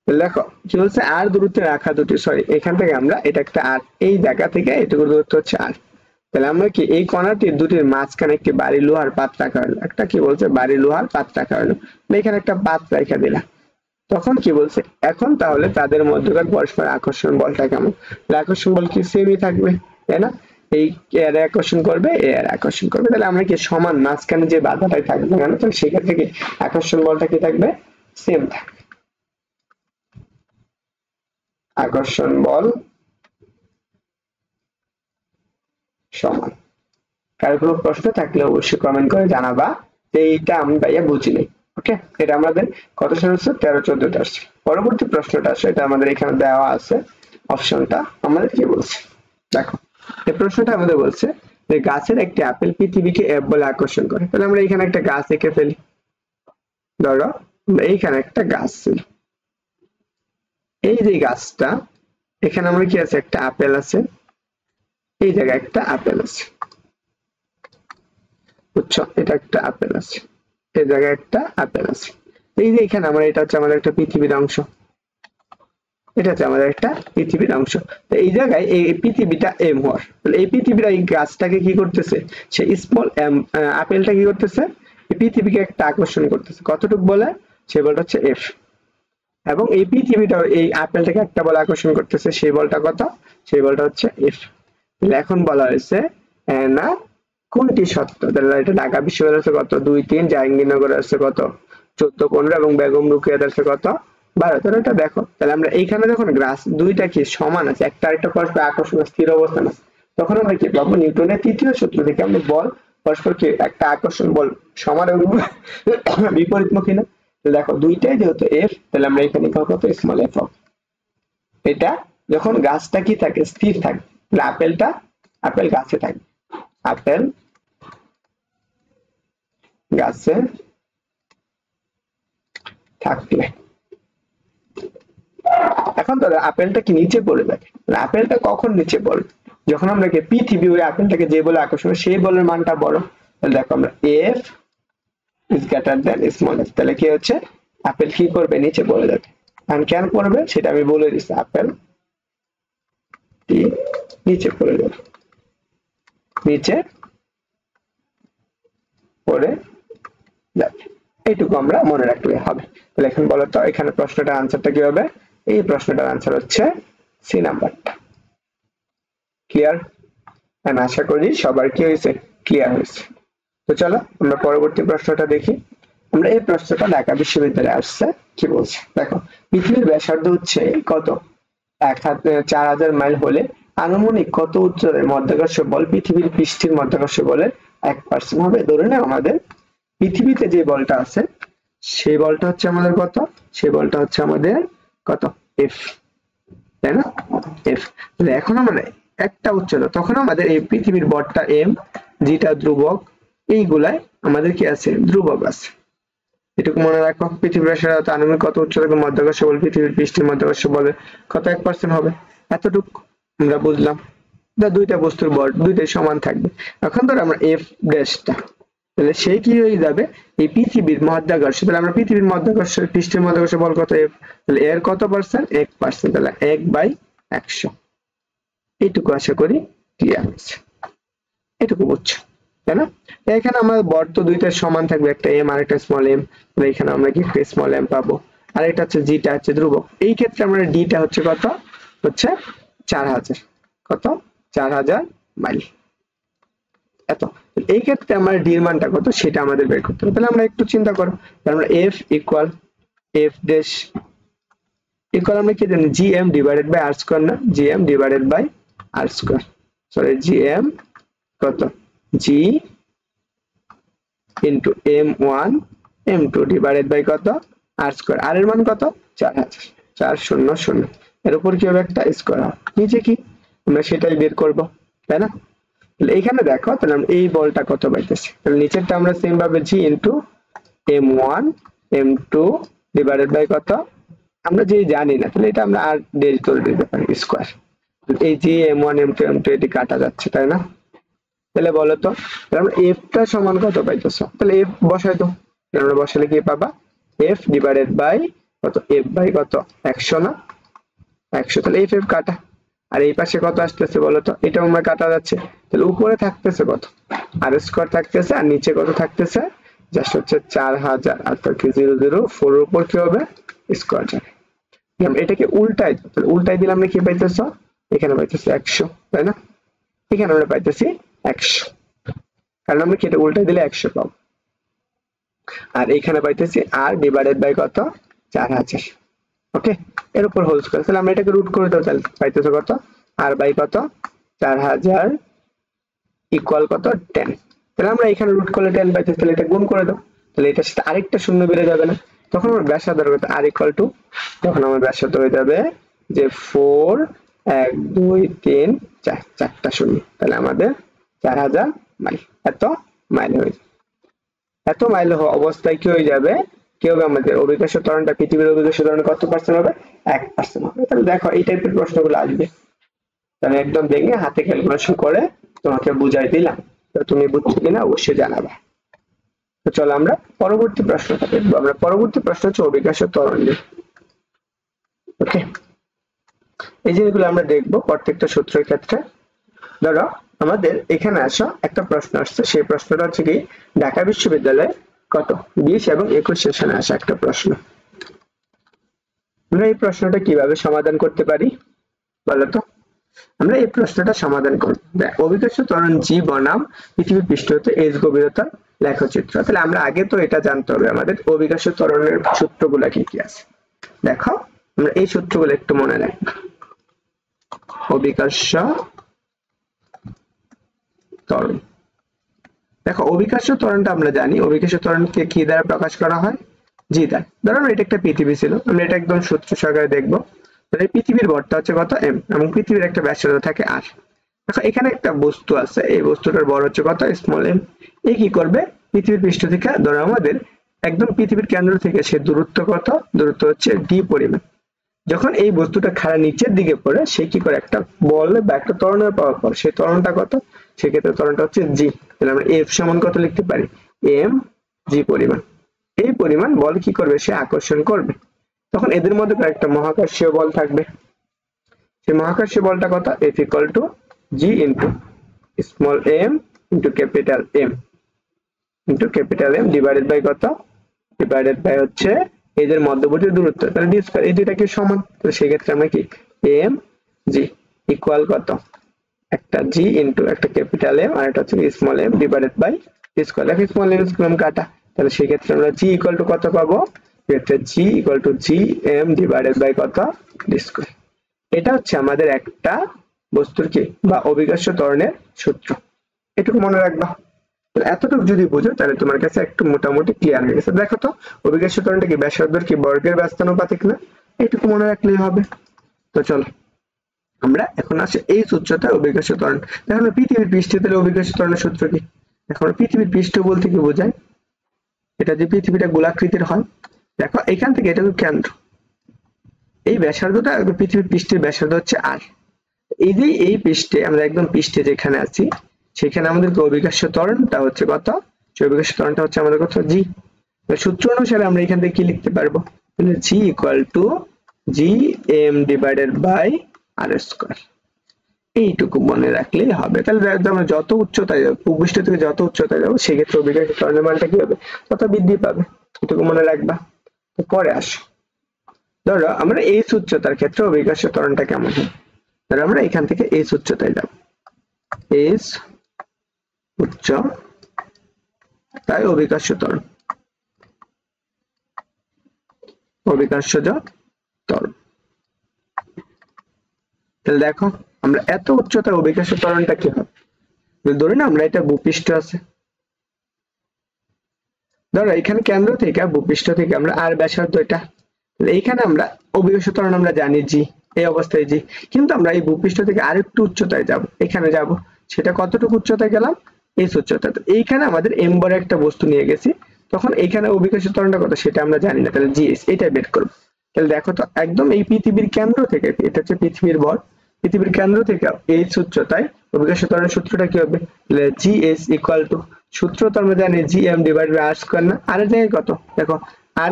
দেখো কি বলছে আর দূরত্বে রাখা দুটি, সরি এখান থেকে আমরা এটা একটা আর, এই জায়গা থেকে এটুকু দূরত্ব হচ্ছে আর, তাহলে আমরা কি এই কণাটির দুটির মাঝখানে একটি ভারী লোহার পাত রাখা হলো, একটা কি বলছে ভারী লোহার পাত রাখা হলো, এখানে একটা পাত রেখে দিলাম, তখন কি বলছে এখন তাহলে তাদের মধ্যকার পরস্পর আকর্ষণ বলটা কেমন, আকর্ষণ বল কি সেমই থাকবে তাই না, এই এর আকর্ষণ করবে এর আকর্ষণ করবে, তাহলে আমরা কি সমান মাঝখানে যে বাধাটাই থাকবে কেন, তাহলে সেখান থেকে আকর্ষণ বলটা কি থাকবে সেম থাকবে, আকর্ষণ বল সমান। কারো কোনো প্রশ্ন থাকলে অবশ্যই কমেন্ট করে জানাবা যে এইটা আমি ভাইয়া বুঝিনি। ওকে, এটা আমাদের কত সাল হচ্ছে 13-14 আসছে। পরবর্তী প্রশ্নটা আসছে, এটা আমাদের এখানে দেওয়া আছে অপশনটা, আমাদের কি বলছে দেখো এই প্রশ্নটা আমাদের বলছে যে গাছের একটি আপেল পৃথিবীকে এফ বলে আকর্ষণ করে, তাহলে আমরা এখানে একটা গাছ এঁকে ফেলি, ধরো এইখানে একটা গাছ ছিল, এই যে গাছটা এখানে আমরা কি আছে একটা আপেল আছে, এই জায়গায় একটা আপেল আছে, বুঝছো এটা একটা আপেল আছে, এই জায়গায় একটা আপেল আছে, এই যে এখানে আমরা এটা হচ্ছে আমাদের একটা পৃথিবীর অংশ, এটা হচ্ছে আমাদের একটা পৃথিবীর অংশ, তো এই জায়গায় এই পৃথিবীটা এম হওয়ার, তাহলে এই পৃথিবীটা এই গাছটাকে কি করতেছে, সে স্মল এম আপেলটা কি করতেছে এই পৃথিবীকে একটা আকর্ষণ করতেছে, কতটুকু বলে সে বলটা হচ্ছে এফ, এবং এই পৃথিবীটা এই আপেলটাকে একটা বল আকর্ষণ করতেছে, সেই বলটা কত, সেই বলটা হচ্ছে এফ। এখন বলা হয়েছে না কোনটি সত্য, তাহলে এটা ঢাকা বিশ্ববিদ্যালয় আছে কত 2-3, জাহাঙ্গীরনগর আছে কত 14-15 এবং বেগম রোকেয়ার আছে কত 12, তাহলে এটা দেখো তাহলে আমরা এইখানে যখন গ্রাস দুইটা কি সমান আছে, একটা আরেকটা পরস্পর আকর্ষণ স্থির অবস্থান আছে, তখন আমরা কি পাবো নিউটনের তৃতীয় সূত্র থেকে আমরা বল পরস্পর কি একটা আকর্ষণ বল সমান এবং বিপরীতমুখী না, দেখো দুইটাই যেহেতু এফ, তাহলে আমরা এখানে কত স্মল এফ হবে, এটা যখন গাছটা কি থাকে স্থির থাকে, তাহলে আপেল গাছে থাকে, আপেল গাছে থাকলে, এখন ধরো আপেলটা কি নিচে পড়ে যাবে, আপেলটা কখন নিচে পড়বে, যখন আমরা পৃথিবী ওই আপেলটাকে যে বলে আকর্ষণ সেই বলের মানটা বড়, তাহলে দেখো আমরা F is greater than small F, তাহলে কি হচ্ছে আপেল কি করবে নিচে পড়ে যাবে। আর কেন পড়বে সেটা আমি বলে দিচ্ছি, আপেল নিচে পড়ে যাবে, নিচে পড়ে যাবে, এইটুকু আমরা মনে রাখলে হবে। তাহলে এখন বলো তো এখানে প্রশ্নটার আনসারটা কি হবে? এই প্রশ্নটার আনসার হচ্ছে সি নাম্বারটা। ক্লিয়ার? আশা করি সবার কি হয়েছে, ক্লিয়ার হয়েছে। তো চলো আমরা পরবর্তী প্রশ্নটা দেখি। আমরা এই প্রশ্নটা ঢাকা বিশ্ববিদ্যালয়ে আসছে, কি বলছে দেখো, পৃথিবীর ব্যাসার্ধ হচ্ছে কত 4000 মাইল হলে আনুমানিক কত উচ্চতায় মধ্যাকর্ষ বল পৃথিবীর পৃষ্ঠের মধ্যাকর্ষ বলের 1% হবে। ধরে নাও আমাদের পৃথিবীতে যে বলটা আছে সেই বলটা হচ্ছে আমাদের কত, সেই বলটা হচ্ছে আমাদের কত এফ, তাই না? এফ। এখন আমাদের একটা উচ্চতা, তখন আমাদের এই পৃথিবীর বলটা এম, যেটা ধ্রুবক, এইগুলাই আমাদের কি আছে ধ্রুবক আছে। এটুকু মনে রাখো, পৃথিবীর ব্যাসার্ধ আনুমানিক কত উচ্চতা মধ্যাকর্ষ বল পৃথিবীর পৃষ্ঠের মধ্যাকর্ষ বলে কত 1% হবে, এতটুকু আমরা বুঝলাম। দুইটা বস্তুর ভর দুইটাই সমান থাকবে। এখন ধর আমরা এফ ড্যাশটা, তাহলে সেই কি হয়ে যাবে এই পৃথিবীর মধ্যাকর্ষ, তাহলে আমরা পৃথিবীর মধ্যাকর্ষ পৃষ্ঠের মধ্যাকর্ষ বল কত এফ, তাহলে এর কত পার্সেন্ট 1%, তাহলে 1/100। এইটুকু আশা করি ক্লিয়ার হয়েছে, এটুকু বুঝছো তাই না? এখানে আমার বর তো দুইটা সমান থাকবে, একটা এম আর একটা স্মল এম, তাহলে এখানে আমরা কি স্মল এম পাবো, আর এটা হচ্ছে জিটা হচ্ছে ধ্রুবক। এই ক্ষেত্রে আমরা ডিটা হচ্ছে কত, হচ্ছে 4000, কত 4000 মাইল, এত। এই ক্ষেত্রে আমরা ডির মানটা কত সেটা আমাদের বের করতে হবে। তাহলে আমরা একটু চিন্তা করো, আমরা F equal F dash equal আমরা কি জানি GM divided by R square না, GM divided by R square, sorry GM কত G into m1 m2 divided by কত আর স্কয়ার, আর এর মান কত 4000, 400, এর উপর কি হবে একটা স্কয়ার, নিচে কি আমরা সেটাই বের করব, তাই না? তাহলে এখানে দেখো, তাহলে আমরা এই বলটা কত পাইতেছি, তাহলে নিচেরটা আমরা সেম ভাবে জি into m1 m2 divided by কত আমরা যে জানি না, তাহলে এটা আমরা আর ডেজ ধরে দিতে পারি স্কয়ার। এই যে m1 m2 m2 এটি কাটা যাচ্ছে, তাই না? তাহলে বলো তো আমরা f টা সমান কত পাইতেছো, তাহলে f বসাই দাও, আমরা বসালে কি পাবা f ডিভাইডেড বাই কত f বাই কত 100 না 100, তাহলে f কাটা, আর এই পাশে কত আসতেছে বলো তো, এটা আমরা কাটা যাচ্ছে, তাহলে উপরে থাকতেছে কত আর স্কয়ার থাকতেছে, আর নিচে কত থাকতেছে জাস্ট হচ্ছে 4000, আর তো কি 004 এর উপর কি হবে স্কয়ার যাবে। আমরা এটাকে উল্টাই, তাহলে উল্টাই দিলে আমরা কি পাইতেছো, এখানে পাইতেছি 100, তাই না? এখানে আমরা পাইতেছি 100, কারণ আমরা কেটে উল্টাই দিলে 100 পাবো, আর এখানে পাইতেছি আর ডিভাইডেড বাই কত 4000, ওকে, এর উপর হোল স্কয়ার, তাহলে আমরা এটাকে রুট করে দাও, তাহলে পাইতেছো কত আর বাই কত 4000 ইকুয়াল কত 10, তাহলে আমরা এখানে রুট করলে 10 পাইতেছি, তাহলে এটা গুণ করে দাও, তাহলে এটার সাথে আরেকটা শূন্য বেড়ে যাবে না, তখন আমার ব্যাসার্ধ কত আর ইকুয়াল টু, তখন আমার ব্যাসার্ধ হয়ে যাবে যে 4 1 2 3 4, চারটা শূন্য, তাহলে আমাদের 4000 মাইল, এত মাইল হয়ে যাবে। এত মাইল অবস্থায় কি হয়ে যাবে, কি হবে আমাদের অভিকর্ষ ত্বরণটা পৃথিবীর অভিকর্ষ ত্বরণ কত পার্সেন্ট হবে 1% হবে। তাহলে দেখো এই টাইপের প্রশ্নগুলো আসবে, তাহলে একদম দেখে হাতে ক্যালকুলেশন করে তোমাকে বুঝাই দিলাম, তো তুমি বুঝছো কিনা অবশ্যই জানাবা। তো চলো আমরা পরবর্তী প্রশ্নটা দেখবো। আমরা পরবর্তী প্রশ্ন হচ্ছে অভিকর্ষ ত্বরণ নিয়ে, ওকে। এই জিনিসগুলো আমরা দেখবো প্রত্যেকটা সূত্রের ক্ষেত্রে। ধরো আমাদের এখানে আসা একটা প্রশ্ন আসছে, সেই প্রশ্নটা হচ্ছে কি ঢাকা বিশ্ববিদ্যালয়ে কত 20 এবং 21 সেশনে আসা একটা প্রশ্ন। আমরা এই প্রশ্নটা কিভাবে সমাধান করতে পারি বলতো? আমরা এই প্রশ্নটা সমাধান করব, অভিকর্ষ ত্বরণ জি বনাম পৃথিবীর পৃষ্ঠ হতে এস গভীরতা লেখচিত্র। তাহলে আমরা আগে তো এটা জানতে হবে আমাদের অভিকর্ষ ত্বরণের সূত্রগুলো কি কি আছে। দেখো আমরা এই সূত্রগুলো একটু মনে রাখবো। অভিকর্ষ ত্বরণ, দেখো অভিকর্ষ ত্বরণটা আমরা জানি, অভিকর্ষ ত্বরণকে কি দ্বারা প্রকাশ করা হয়, জি দ্বারা। ধরো এটা একটা পৃথিবী ছিল, আমরা এটা একদম সূত্র সহকারে দেখবো। তাহলে পৃথিবীর ভরটা হচ্ছে কত এম, এবং পৃথিবীর একটা ব্যাসার্ধ থাকে আর। দেখো এখানে একটা বস্তু আছে, এই বস্তুটার ভর হচ্ছে কত স্মল এম। এই কি করবে পৃথিবীর পৃষ্ঠ থেকে, ধরো আমাদের একদম পৃথিবীর কেন্দ্র থেকে সে দূরত্ব কত, দূরত্ব হচ্ছে ডি পরিমাণ। যখন এই বস্তুটা খাড়া নিচের দিকে পড়ে সে কি করে একটা বল বা একটা ত্বরণের পাওয়ার পর সেই ত্বরণটা কত, সেক্ষেত্রে ত্বরণটা হচ্ছে জি। তাহলে আমরা এফ সমান কত লিখতে পারি, এম জি পরিমাণ। এই পরিমাণ বল কি করবে, সে আকর্ষণ করবে। তখন এদের মধ্যে একটা মহাকর্ষীয় বল থাকবে। সেই মহাকর্ষীয় বলটা কত, F equal to G into small M into capital M divided by কত, ডিভাইডেড বাই হচ্ছে এদের মধ্যবর্তী দূরত্ব, তাহলে ডি স্কয়ার, এই দুইটা কি সমান, তো সেই ক্ষেত্রে আমরা কি এম জি ইকুয়াল কত, একটা জি ইন্টু একটা ক্যাপিটাল এম আর এটা হচ্ছে small M divided by D square. দেখো স্মল এম স্মল এম কাটা, তাহলে সেই ক্ষেত্রে আমরা জি ইকুয়াল টু কত পাবো, এটা G equal to G M divided by কত, ডি স্কয়ার। এটা হচ্ছে আমাদের একটা বস্তুর কি বা অভিকর্ষ ত্বরণের সূত্র, এটুকু মনে রাখবা। এতটুকু যদি বুঝো তাহলে তোমার কাছে একটু মোটামুটি ক্লিয়ার হয়ে গেছে। দেখো তো অভিকর্ষ ত্বরণটা কি ব্যাসার্ধের কি বর্গের ব্যস্তানুপাতিক না, এইটুকু মনে রাখলেই হবে। তো চলো আমরা এখন আসি এই উচ্চতা অভিকর্ষ ত্বরণ। দেখো পৃথিবীর পৃষ্ঠে তাহলে অভিকর্ষ ত্বরণের সূত্র কি, এখন পৃথিবীর পৃষ্ঠ বলতে কি বোঝায়, এটা যে পৃথিবীটা গোলাকৃতির হয়, দেখো এখান থেকে এটা কেন্দ্র, এই ব্যাসার্ধটা পৃথিবীর পৃষ্ঠের ব্যাসার্ধ হচ্ছে আর, এই যে এই পৃষ্ঠে আমরা একদম পৃষ্ঠে যেখানে আছি সেখানে আমাদের অভিকর্ষ ত্বরণটা হচ্ছে কত, অভিকর্ষ ত্বরণটা হচ্ছে আমাদের কত জি। সূত্র অনুসারে আমরা এখান থেকে কি লিখতে পারবো, G equal to G M divided by R square, এইটুকু মনে রাখলেই হবে। তাহলে আমরা যত উচ্চতায় যাবো, ভূপৃষ্ঠ থেকে যত উচ্চতায় যাবো সেক্ষেত্রে অভিকর্ষ ত্বরণের মানটা কি হবে, তত বৃদ্ধি পাবে, এটুকু মনে রাখবা। তো পরে আসো, ধরো আমরা এই উচ্চতার ক্ষেত্রে অভিকর্ষ ত্বরণটা কেমন হয়, ধরো আমরা এখান থেকে এই উচ্চতায় যাব, এস উচ্চ তাই অভিকর্ষ ত্বরণ, অভিকর্ষজ ত্বরণ। তাহলে দেখো আমরা এত উচ্চতার অভিকর্ষ ত্বরণটা কি হবে, ধরে না আমরা এটা ভূপৃষ্ঠ আছে, ধরো এখানে কেন্দ্র থেকে ভূপৃষ্ঠ থেকে আমরা আর ব্যাসার্ধ এটা, এইখানে আমরা অভিকর্ষ ত্বরণ আমরা জানি জি, এই অবস্থায় জি, কিন্তু আমরা এই ভূপৃষ্ঠ থেকে আরেকটু উচ্চতায় যাব, এখানে যাব, সেটা কতটুকু উচ্চতায় গেলাম, এই উচ্চতা। তো এইখানে আমাদের এম বড় একটা বস্তু নিয়ে গেছি, তখন এইখানে অভিকর্ষ ত্বরণটা কত সেটা আমরা জানি না, তাহলে জিএস এটা বের করব। তাহলে দেখো তো একদম এই পৃথিবীর কেন্দ্র থেকে, এটা হচ্ছে পৃথিবীর ভর, পৃথিবীর কেন্দ্র থেকে এই উচ্চতায় অভিকর্ষ ত্বরণের সূত্রটা কি হবে, জিএস ইকুয়াল টু, সূত্র তো আমরা জানি G M divide by R square না, আর এর জায়গায় কত দেখো আর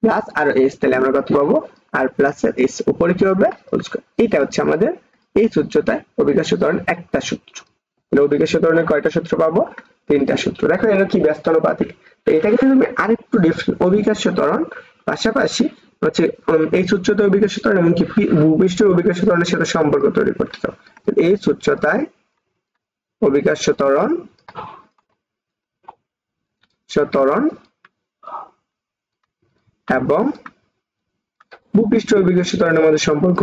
প্লাস আর এস, তাহলে আমরা কত পাবো আর প্লাস এস, উপরে কি হবে হোল স্কয়ার। এটা হচ্ছে আমাদের এই উচ্চতায় অভিকর্ষ ত্বরণ একটা সূত্র। তাহলে অভিকর্ষ ত্বরণের কয়টা সূত্র পাবো, তিনটা সূত্র। দেখো এটা কি ব্যস্তানুপাতিক, তো এটাকে তুমি আরেকটু ডিফারেন্ট অভিকর্ষ ত্বরণ পাশাপাশি হচ্ছে এই উচ্চতায় অভিকর্ষ ত্বরণ এমনকি ভূপৃষ্ঠের অভিকর্ষ ত্বরণের সাথে সম্পর্ক তৈরি করতে চাও, এই উচ্চতায় অভিকর্ষ ত্বরণ এবং ভূপৃষ্ঠ অভিকর্ষ ত্বরণের মধ্যে সম্পর্ক,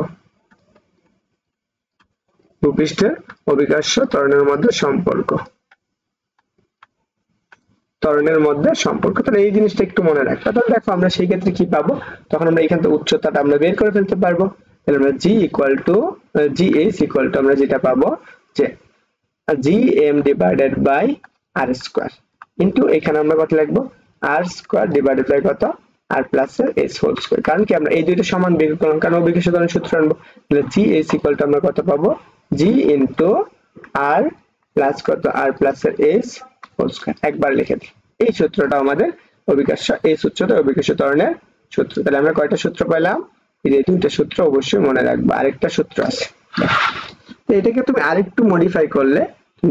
ভূপৃষ্ঠের অভিকর্ষ ত্বরণের মধ্যে সম্পর্ক, ত্বরণের মধ্যে সম্পর্ক। তাহলে এই জিনিসটা একটু মনে রাখতে, তাহলে দেখো আমরা সেই ক্ষেত্রে কি পাবো, তখন আমরা এখান থেকে উচ্চতাটা আমরা বের করে ফেলতে পারবো। তাহলে আমরা G equal to G S equal to আমরা যেটা পাবো যে G M divided by R square into এখানে আমরা কত লিখবো আর স্কয়ার ডিভাইডেড বাই কত R plus S whole square. কারণ কি আমরা এই দুইটা সমান বের করলাম, কারণ অভিকর্ষ ত্বরণের সূত্র আনবো, তাহলে জি এস ইকুয়াল টু আমরা কত পাবো জি ইন্টু আর প্লাস কত R plus S whole square, একবার লিখে দিই। এই সূত্রটা আমাদের অভিকর্ষ এই সূত্রটা অভিকর্ষ ত্বরণের সূত্র। তাহলে আমরা কয়টা সূত্র পেলাম, এই যে দুইটা সূত্র অবশ্যই মনে রাখবা, আরেকটা সূত্র আছে, তো এটাকে তুমি আরেকটু মডিফাই করলে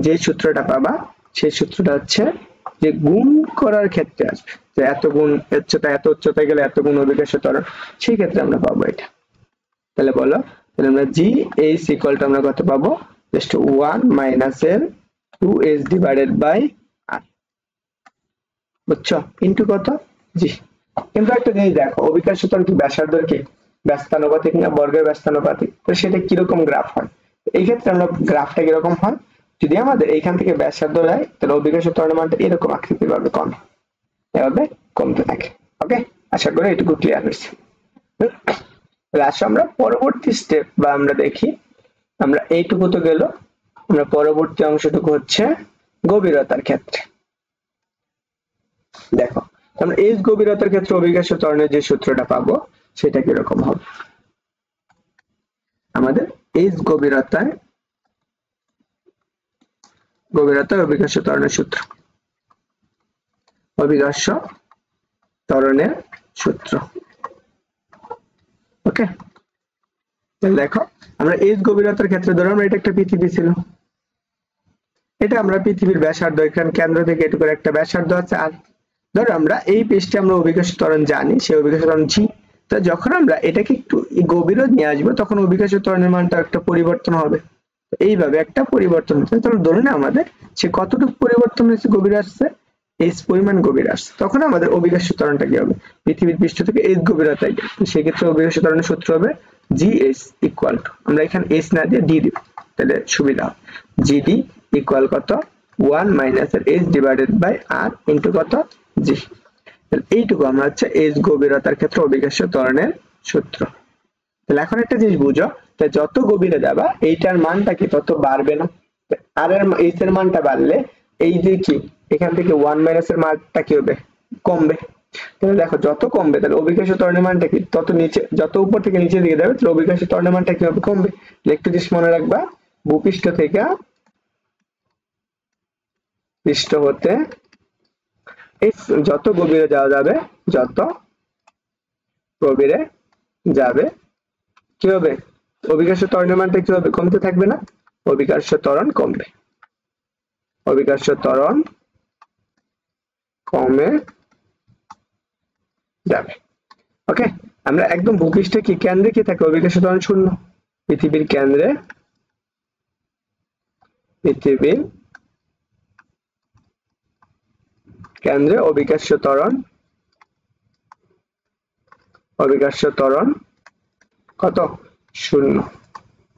যে সূত্রটা পাবা সেই সূত্রটা হচ্ছে যে গুণ করার ক্ষেত্রে আসবে, যে এত গুণ এত উচ্চতায় গেলে এত গুণ অভিকর্ষ ত্বরণ, সেই ক্ষেত্রে আমরা পাবো এটা। তাহলে বলো, তাহলে আমরা জি এইচ ইকুয়াল টু আমরা কত পাবো, জাস্ট 1 মাইনাস এর 2s ডিভাইডেড বাই আর, বুঝছো, ইনটু কত জি। কিন্তু একটা জিনিস দেখো, অভিকর্ষ ত্বরণ কি ব্যাসার্ধের কি ব্যস্তানুপাতিক না বর্গের ব্যস্তানুপাতিক, তো সেটা কিরকম গ্রাফ হয়, এই ক্ষেত্রে আমরা গ্রাফটা কিরকম হয়, যদি আমাদের এইখান থেকে ব্যাসার্ধ যায় তাহলে অভিকর্ষ ত্বরণের মানটা এরকম আকৃতি পাবে, কমে এভাবে কমতে থাকে। ওকে, আশা করি এটুকু ক্লিয়ার হয়েছে। আসো আমরা পরবর্তী স্টেপ বা আমরা দেখি, আমরা এইটুকু তো গেল, আমরা পরবর্তী অংশটুকু হচ্ছে গভীরতার ক্ষেত্রে। দেখো আমরা এই গভীরতার ক্ষেত্রে অভিকর্ষ ত্বরণের যে সূত্রটা পাবো সেটা কিরকম হবে, আমাদের এইচ গভীরতায় অভিকর্ষ ত্বরণের সূত্র, অভিকর্ষ ত্বরণের সূত্র। ওকে, দেখো আমরা এইচ গভীরতার ক্ষেত্রে ধরো আমরা এটা একটা পৃথিবী ছিল, এটা আমরা পৃথিবীর ব্যাসার্ধ, এখানে কেন্দ্র থেকে এটুকু একটা ব্যাসার্ধ আছে, আর ধরো আমরা এই পৃষ্ঠে আমরা অভিকর্ষ ত্বরণ জানি, সেই অভিকর্ষ ত্বরণ জি। তো যখন আমরা এটাকে একটু গভীরে নিয়ে আসবো তখন অভিকর্ষ ত্বরণের মানটা একটা পরিবর্তন হবে, এইভাবে একটা পরিবর্তন হচ্ছে। তাহলে ধরুন আমাদের সে কতটুকু পরিবর্তন হয়েছে, গভীরে আসছে এইচ পরিমাণ গভীরে আসছে, তখন আমাদের অভিকর্ষ ত্বরণটা কি হবে, পৃথিবীর পৃষ্ঠ থেকে এইচ গভীরতায় গেলে সেক্ষেত্রে অভিকর্ষ ত্বরণের সূত্র হবে GH ইকুয়াল টু, আমরা এখানে এইচ না দিয়ে ডি দিব, তাহলে সুবিধা হবে। GD ইকুয়াল কত, 1 minus H divided by R into কত, জি। তাহলে এইটুকু আমরা হচ্ছে এইচ গভীরতার ক্ষেত্রে অভিকর্ষ ত্বরণের সূত্র। তাহলে এখন একটা জিনিস বুঝো, যত গভীরে যাবা এইটার মানটা কি তত বাড়বে না, আর এর এইচ এর মানটা বাড়লে এই যে কি এখান থেকে 1 মাইনাস এর মানটা কি হবে, কমবে। তাহলে দেখো যত কমবে তাহলে অভিকর্ষ ত্বরণের মানটা কি তত নিচে, যত উপর থেকে নিচে দিকে যাবে তাহলে অভিকর্ষ ত্বরণের মানটা কি হবে, কমবে। একটু জিনিস মনে রাখবা, ভূপৃষ্ঠ থেকে পৃষ্ঠ হতে যত গভীরে যাওয়া যাবে, যত গভীরে যাবে কি হবে, অভিকর্ষ ত্বরণের মানটা কি হবে, কমতে থাকবে না, অভিকর্ষ ত্বরণ কমবে, অভিকর্ষ ত্বরণ কমে যাবে। ওকে, আমরা একদম ভূপৃষ্ঠে কি কেন্দ্রে কি থাকে, অভিকর্ষ ত্বরণ শূন্য, পৃথিবীর কেন্দ্রে, পৃথিবীর কেন্দ্রে অভিকর্ষ ত্বরণ কত, শূন্য।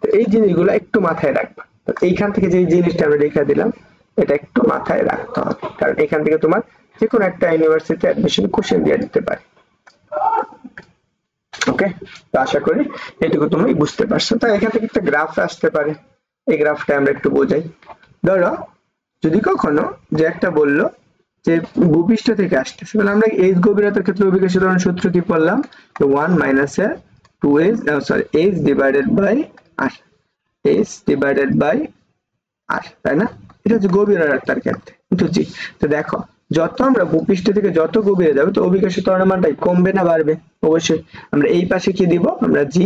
এই জিনিসগুলো একটু মাথায় রাখবা, এইখান থেকে যে জিনিসটা আমরা লিখে দিলাম এটা একটু মাথায় রাখতে হবে, কারণ এখান থেকে তোমার যে কোনো একটা ইউনিভার্সিটি অ্যাডমিশন কোশ্চেন দিয়ে দিতে পারে। ওকে, তো আশা করি এটুকু তুমি বুঝতে পারছো। তাই এখান থেকে একটা গ্রাফ আসতে পারে, এই গ্রাফটা আমরা একটু বোঝাই। ধরো যদি কখনো যে একটা বললো যে ভূপৃষ্ঠ থেকে আসতেছে, তাহলে আমরা এইচ গভীরতার ক্ষেত্রে অভিকর্ষ ত্বরণ সূত্র কি পড়লাম, 1 minus 2h h divided by r, h divided by r, তাই না? এটা হচ্ছে গভীরতার ক্ষেত্রে কিন্তু জি। তো দেখো যত আমরা ভূপৃষ্ঠ থেকে যত গভীরে যাবে তো অভিকর্ষ ত্বরণের মানটা কমবে না বাড়বে, অবশ্যই। আমরা এই পাশে কি দিব, আমরা জি,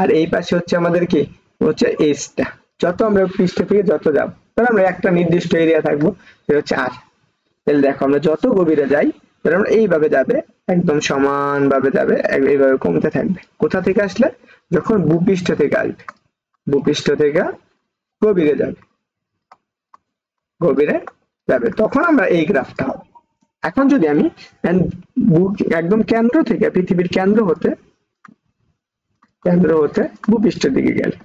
আর এই পাশে হচ্ছে আমাদের কি হচ্ছে h টা, যত আমরা পৃষ্ঠ থেকে যত যাব, তাহলে আমরা একটা নির্দিষ্ট এরিয়া থাকবো সেটা হচ্ছে r। তাহলে দেখো আমরা যত গভীরে যাই তাহলে আমরা এইভাবে যাবে, একদম সমান ভাবে যাবে, এইভাবে কমতে থাকবে। কোথা থেকে আসলে, যখন ভূপৃষ্ঠ থেকে আসবে, ভূপৃষ্ঠ থেকে গভীরে যাবে, গভীরে যাবে, তখন আমরা এই গ্রাফটা হবে। এখন যদি আমি একদম কেন্দ্র থেকে, পৃথিবীর কেন্দ্র হতে ভূপৃষ্ঠের দিকে গেলে,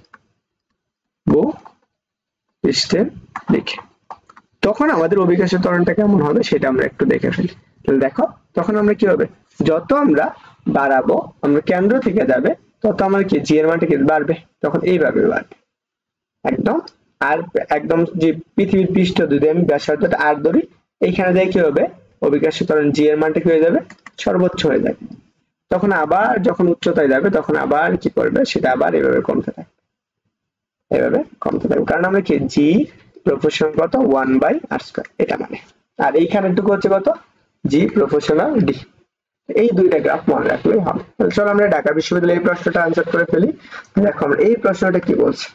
ভূপৃষ্ঠের দিকে, তখন আমাদের অভিকর্ষ ত্বরণটা কেমন হবে সেটা আমরা একটু দেখে ফেলি। তাহলে দেখো তখন আমরা কি হবে, যত আমরা বাড়াবো, আমরা কেন্দ্র থেকে যাবে তত আমার কি জি এর মানটা কি বাড়বে, তখন এইভাবে বাড়বে একদম। আর একদম যে পৃথিবীর পৃষ্ঠ যদি আমি ব্যাসার্ধটা আর ধরি, এইখানে যাই কি হবে, অভিকর্ষ ত্বরণ জি এর মানটা কি হয়ে যাবে, সর্বোচ্চ হয়ে যাবে। তখন আবার যখন উচ্চতায় যাবে তখন আবার কি করবে, সেটা আবার এভাবে কমতে থাকবে, এভাবে কমতে থাকবে, কারণ আমরা কি জি প্রপোর্শনাল কত 1/r², এটা মানে। আর এইখানেটুকু হচ্ছে কত, জি প্রপোর্শনাল ডি। এই দুইটা গ্রাফ মনে রাখলেই হবে। চলো আমরা ঢাকা বিশ্ববিদ্যালয়ের এই প্রশ্নটা আনসার করে ফেলি। দেখো আমরা এই প্রশ্নটা কি বলছে,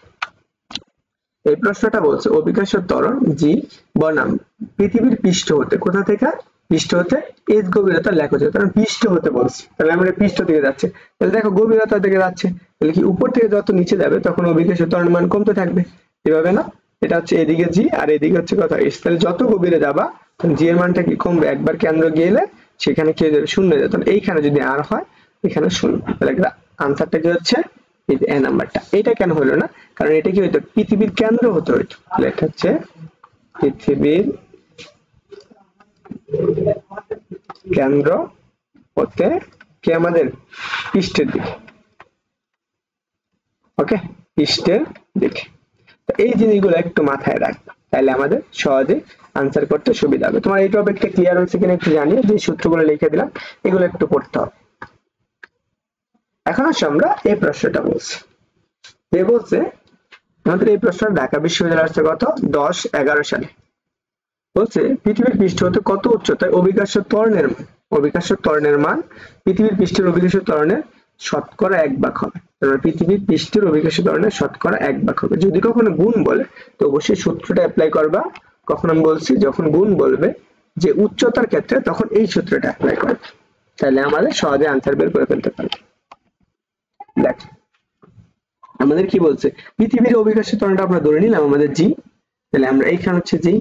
এই প্রশ্নটা বলছে অভিকর্ষ ত্বরণ জি বনাম পৃথিবীর পৃষ্ঠ হতে, কোথা থেকে, পৃষ্ঠ হতে এইচ গভীরতা লেখা হচ্ছে, কারণ পৃষ্ঠ হতে বলছে, তাহলে আমরা পৃষ্ঠ থেকে যাচ্ছে, তাহলে দেখো গভীরতা থেকে যাচ্ছে, তাহলে কি উপর থেকে যত নিচে যাবে তখন অভিকর্ষ ত্বরণের মান কমতে থাকবে, এভাবে না? এটা হচ্ছে এদিকে জি আর এদিকে হচ্ছে কত এইচ, তাহলে যত গভীরে যাবা জি এর মানটা কি কমবে, একবার কেন্দ্র গেলে সেখানে কি হয়ে যাবে, শূন্য হয়ে যাবে। তাহলে এইখানে যদি আর হয় এখানে শূন্য, তাহলে আনসারটা কি হচ্ছে এই যে এ নাম্বারটা। এটা কেন হলো না, কারণ এটা কি হইতো, পৃথিবীর কেন্দ্র হতে হইতো, তাহলে এটা হচ্ছে পৃথিবীর কেন্দ্র হতে কি আমাদের পৃষ্ঠের দিকে, ওকে, পৃষ্ঠের দিকে। তো এই জিনিসগুলো একটু মাথায় রাখবা, তাহলে আমাদের সহজে আনসার করতে সুবিধা হবে। তোমার এই টপিকটা ক্লিয়ার হয়েছে কিনা একটু জানিয়ে, যে সূত্রগুলো লিখে দিলাম এগুলো একটু পড়তে হবে। এখন আসলে আমরা এই প্রশ্নটা বলছি, যে বলছে আমাদের এই প্রশ্ন ঢাকা বিশ্ববিদ্যালয় আসছে কত 10-11 সালে। বলছে পৃথিবীর পৃষ্ঠ হতে কত উচ্চতায় অভিকার্য ত্বরণের মান পৃথিবীর পৃষ্ঠের অভিকার্য ত্বরণের শতকরা 1 ভাগ হবে। পৃথিবীর পৃষ্ঠের অভিকার্য ত্বরণের শতকরা 1 ভাগ হবে। যদি কখনো গুণ বলে তো অবশ্যই সূত্রটা অ্যাপ্লাই করবা। কখন আমি বলছি যখন গুণ বলবে যে উচ্চতার ক্ষেত্রে তখন এই সূত্রটা অ্যাপ্লাই করবে, তাহলে আমাদের সহজে আনসার বের করে ফেলতে পারবে। দেখ আমাদের কি বলছে পৃথিবীর অভিকার্য ত্বরণটা আমরা ধরে নিলাম আমাদের জি, তাহলে আমরা এইখানে হচ্ছে জি,